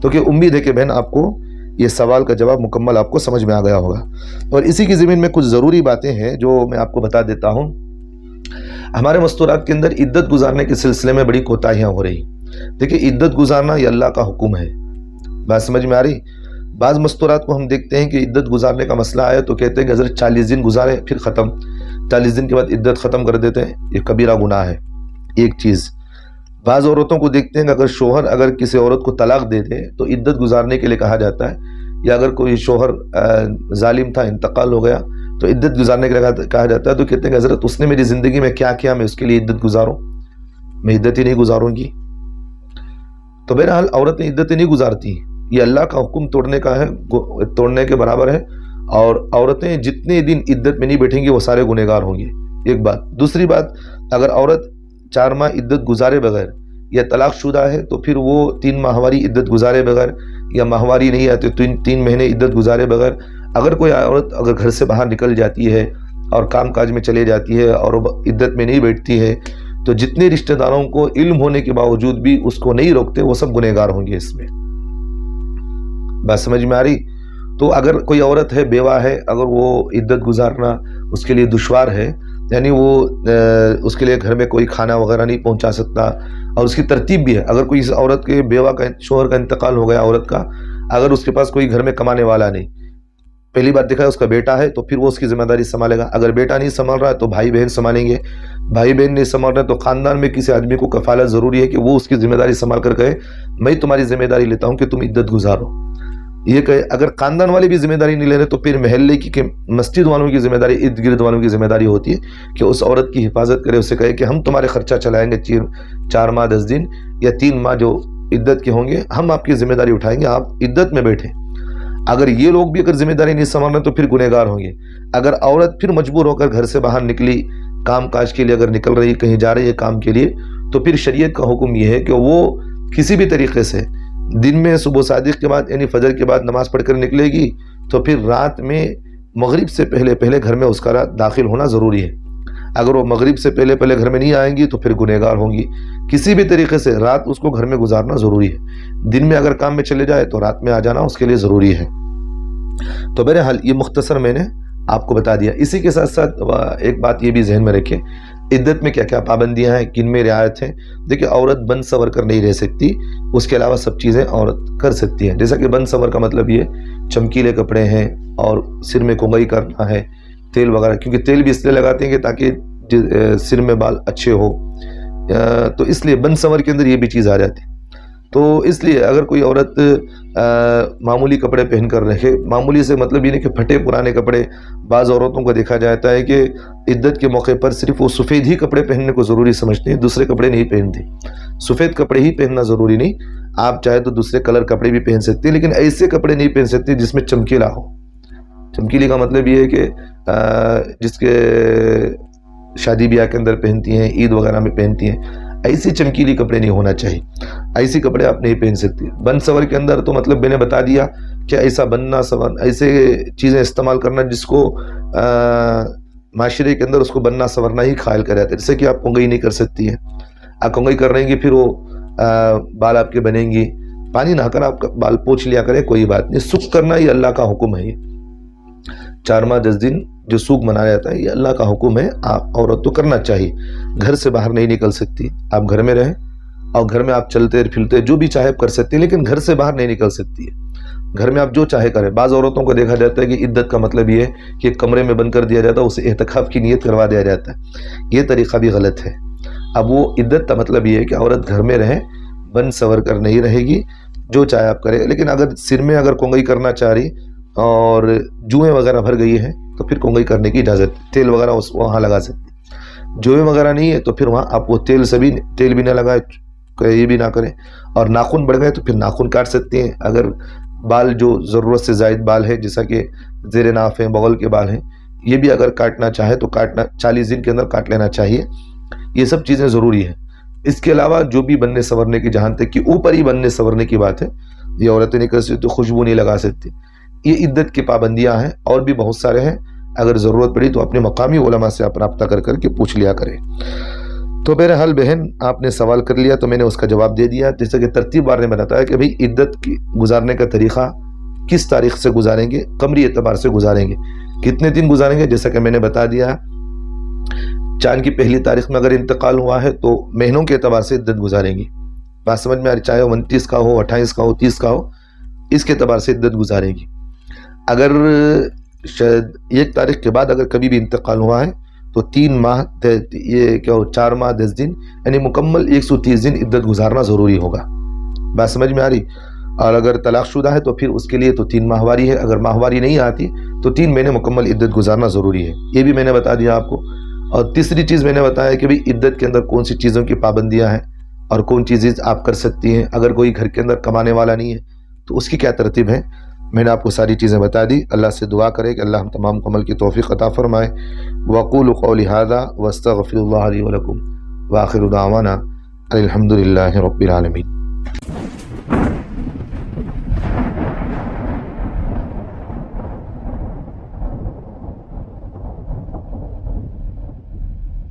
B: تو کہ امید ہے کہ بہن آپ کو یہ سوال کا جواب مکمل آپ کو سمجھ میں آ گیا ہوگا۔ اور اسی کی ضمن میں کچھ ضروری باتیں ہیں جو میں آپ کو بتا دیتا ہوں۔ ہمارے مستورات کے اندر عدت گزارنے کے سلسلے میں بڑی کوتاہیاں ہو رہی۔ دیکھیں، عدت گزارنا یہ اللہ کا حکم ہے۔ بات سمجھ میں آ رہی؟ بعض مستورات کو ہم دیکھتے ہیں کہ عدت گزارنے کا مسئلہ آیا تو کہتے ہیں کہ حضرت 40 دن گزارے پھر ختم، 40 دن کے بعد عدت ختم کر دیتے ہیں، یہ کبیرہ گناہ ہے۔ ایک چیز، بعض عورتوں کو دیکھتے ہیں کہ اگر شوہر اگر کسی عورت کو طلاق دے دے تو عدت گزارنے کے لیے کہا جاتا ہے، یا اگر کوئی شوہر ظالم تھا، انتقال ہو گیا تو عدت گزارنے کے لیے کہا جاتا ہے، تو کہتے ہیں کہ حضرت اس نے میری زندگی میں کیا کیا، میں اس کے لیے عدت گزاروں، میں عدت ہی نہیں گزاروں گی۔ تو بہرحال عورتیں عدت نہیں گزارتی، یہ اللہ کا حکم توڑنے کے برابر ہے، اور عورتیں جتنے دن عدت میں نہیں بیٹھیں گی وہ سارے گنہگار ہوں گے، ایک بات۔ دوسری بات، اگر عورت 4 ماہ عدت گزارے بغیر یا طلاق شدہ ہے تو پھر وہ 3 ماہواری عدت گزارے بغیر، یا ماہواری نہیں آتی تو 3 مہینے عدت گزارے بغیر، اگر کوئی عورت اگر گھر سے باہر نکل جاتی ہے اور کام کاج میں چلے جاتی ہے اور عدت میں نہیں بیٹھتی ہے تو جتنے رشتہ داروں کو علم ہونے کے باوجود بھی اس کو نہیں روکتے وہ سب گنہگار ہوں گے اس میں۔ بات سمجھ میں آ رہی؟ تو اگر کوئی عورت ہے، بیوہ ہے، اگر وہ عدت گزارنا اس کے لیے دشوار ہے، یعنی وہ اس کے لیے گھر میں کوئی کھانا وغیرہ نہیں پہنچا سکتا، اور اس کی ترتیب بھی ہے، اگر کوئی اس عورت کے بیوہ کا شوہر کا انتقال ہو گیا عورت کا، اگر اس کے پاس کوئی گھر میں کمانے والا نہیں، پہلی بات دیکھا ہے اس کا بیٹا ہے تو پھر وہ اس کی ذمہ داری سنبھالے گا، اگر بیٹا نہیں سنبھال رہا ہے تو بھائی بہن سنبھالیں گے، بھائی بہن نہیں سنبھال رہے تو خاندان میں کسی آدمی کو کفالت ضروری ہے کہ وہ اس کی ذمہ داری سنبھال کر کہے میں تمہاری ذمہ داری لیتا ہوں کہ تم عدت گزارو۔ یہ کہ اگر خاندان والے بھی ذمہ داری نہیں لے رہے تو پھر محلے کی کہ مسجد والوں کی ذمہ داری، ارد گرد والوں کی ذمہ داری ہوتی ہے کہ اس عورت کی حفاظت کرے، اسے کہے کہ ہم تمہارے خرچہ چلائیں گے 4 ماہ 10 دن یا 3 ماہ جو عدت کے ہوں گے، ہم آپ کی ذمہ داری اٹھائیں گے، آپ عدت میں بیٹھیں۔ اگر یہ لوگ بھی اگر ذمہ داری نہیں سنبھال رہے تو پھر گنہگار ہوں گے۔ اگر عورت پھر مجبور ہو کر گھر سے باہر نکلی، کام کاج کے لیے اگر نکل رہی، کہیں جا رہی ہے کام کے لیے، تو پھر شریعت کا حکم یہ ہے کہ وہ کسی بھی طریقے سے دن میں صبح صادق کے بعد یعنی فجر کے بعد نماز پڑھ کر نکلے گی تو پھر رات میں مغرب سے پہلے پہلے گھر میں اس کا داخل ہونا ضروری ہے۔ اگر وہ مغرب سے پہلے پہلے گھر میں نہیں آئیں گی تو پھر گنہگار ہوں گی۔ کسی بھی طریقے سے رات اس کو گھر میں گزارنا ضروری ہے۔ دن میں اگر کام میں چلے جائے تو رات میں آ جانا اس کے لیے ضروری ہے۔ تو بہرحال یہ مختصر میں نے آپ کو بتا دیا۔ اسی کے ساتھ ساتھ ایک بات یہ بھی ذہن میں رکھیں، عدت میں کیا کیا پابندیاں ہیں، کن میں رعایت ہیں۔ دیکھیں، عورت بن سور کر نہیں رہ سکتی، اس کے علاوہ سب چیزیں عورت کر سکتی ہیں۔ جیسا کہ بن سور کا مطلب یہ چمکیلے کپڑے ہیں اور سر میں کنگھی کرنا ہے، تیل وغیرہ، کیونکہ تیل بھی اس لیے لگاتے ہیں کہ تاکہ سر میں بال اچھے ہو، تو اس لیے بن سور کے اندر یہ بھی چیز آ جاتی ہے۔ تو اس لیے اگر کوئی عورت معمولی کپڑے پہن کر رہے، معمولی سے مطلب یہ نہیں کہ پھٹے پرانے کپڑے، بعض عورتوں کو دیکھا جاتا ہے کہ عدت کے موقع پر صرف وہ سفید ہی کپڑے پہننے کو ضروری سمجھتے ہیں، دوسرے کپڑے نہیں پہنتے۔ سفید کپڑے ہی پہننا ضروری نہیں، آپ چاہے تو دوسرے کلر کپڑے بھی پہن سکتے ہیں، لیکن ایسے کپڑے نہیں پہن سکتے جس میں چمکیلا ہو۔ چمکیلی کا مطلب یہ ہے کہ جس کے شادی بیاہ کے اندر پہنتی ہیں، عید وغیرہ میں پہنتی ہیں، ایسی چمکیلی کپڑے نہیں ہونا چاہیے، ایسی کپڑے آپ نہیں پہن سکتے۔ بن سور کے اندر تو مطلب میں نے بتا دیا کہ ایسا بننا سور، ایسے چیزیں استعمال کرنا جس کو معاشرے کے اندر اس کو بننا سورنا ہی قائل کر جاتا ہے۔ جیسے کہ آپ کنگھی نہیں کر سکتی ہیں، آپ کنگھی کر رہیں گی پھر وہ بال آپ کے بنیں گی، پانی نہ کر آپ بال پوچھ لیا کریں، کوئی بات نہیں۔ سوک کرنا یہ اللہ کا حکم ہے، 4 ماہ 10 دن جو سوک منایا جاتا ہے یہ اللہ کا حکم ہے، آپ عورت تو کرنا چاہیے۔ گھر سے باہر نہیں نکل سکتی، آپ گھر میں رہیں اور گھر میں آپ چلتے پھرتے جو بھی چاہے کر سکتے ہیں، لیکن گھر سے باہر نہیں نکل سکتی ہے۔ گھر میں آپ جو چاہے کریں۔ بعض عورتوں کو دیکھا جاتا ہے کہ عدت کا مطلب یہ ہے کہ ایک کمرے میں بند کر دیا جاتا ہے، اسے اعتکاف کی نیت کروا دیا جاتا ہے، یہ طریقہ بھی غلط ہے۔ اب وہ عدت کا مطلب یہ ہے کہ عورت گھر میں رہے، بن سور کر نہیں رہے گی، جو چاہے آپ کریں، لیکن اگر سر میں اگر کنگھی کرنا چاہ رہی اور جوئیں وغیرہ بھر گئی ہیں تو پھر کنگھی کرنے کی اجازت، تیل وغیرہ وہاں لگا سکتے۔ جوئیں وغیرہ نہیں ہے تو پھر وہاں آپ وہ تیل بھی نہ لگائے، یہ بھی نہ کریں، اور ناخن بڑھ گئے تو پھر ناخن کاٹ سکتے ہیں۔ اگر بال جو ضرورت سے زائد بال ہے، جیسا کہ زیر ناف ہیں، بغل کے بال ہیں، یہ بھی اگر کاٹنا چاہے تو کاٹنا 40 دن کے اندر کاٹ لینا چاہیے۔ یہ سب چیزیں ضروری ہیں۔ اس کے علاوہ جو بھی بننے سورنے کی، جہاں تک کہ اوپر ہی بننے سورنے کی بات ہے، یہ عورتیں نہیں کر سکتی، تو خوشبو نہیں لگا سکتی۔ یہ عدت کی پابندیاں ہیں، اور بھی بہت سارے ہیں، اگر ضرورت پڑی تو اپنے مقامی علماء سے آپ رابطہ کر کے پوچھ لیا کریں۔ تو بہرحال بہن، آپ نے سوال کر لیا تو میں نے اس کا جواب دے دیا۔ جیسے کہ ترتیب بار نے بتایا کہ بھئی عدت کی گزارنے کا طریقہ کس تاریخ سے گزاریں گے، قمری اعتبار سے گزاریں گے، کتنے دن گزاریں گے، جیسا کہ میں نے بتا دیا، چاند کی پہلی تاریخ میں اگر انتقال ہوا ہے تو مہینوں کے اعتبار سے عدت گزاریں گی۔ بات سمجھ میں آ رہی، چاہے 29 کا ہو، 28 کا ہو، 30 کا ہو، اس کے اعتبار سے عدت گزاریں گی۔ اگر شاید 1 تاریخ کے بعد اگر کبھی بھی انتقال ہوا ہے تو 3 ماہ، یہ کیا ہو، 4 ماہ 10 دن، یعنی مکمل 130 دن عدت گزارنا ضروری ہوگا۔ بات سمجھ میں آ رہی؟ اور اگر طلاق شدہ ہے تو پھر اس کے لیے تو 3 ماہواری ہے، اگر ماہواری نہیں آتی تو 3 مہینے مکمل عدت گزارنا ضروری ہے، یہ بھی میں نے بتا دیا آپ کو۔ اور تیسری چیز میں نے بتایا کہ بھئی عدت کے اندر کون سی چیزوں کی پابندیاں ہیں اور کون چیزیں آپ کر سکتی ہیں۔ اگر کوئی گھر کے اندر کمانے والا نہیں ہے تو اس کی کیا ترتیب ہے، میں نے آپ کو ساری چیزیں بتا دی۔ اللہ سے دعا کرے کہ اللہ ہم تمام کو عمل کی توفیق عطا فرمائے۔ وَقُولُوا قَوْلِي هَذَا وَاسْتَغْفِرُوا اللَّهَ لِي وَلَكُمْ وَآخِرُ دَعْوَانَا الْحَمْدُ لِلَّهِ رَبِّ الْعَالَمِينَ۔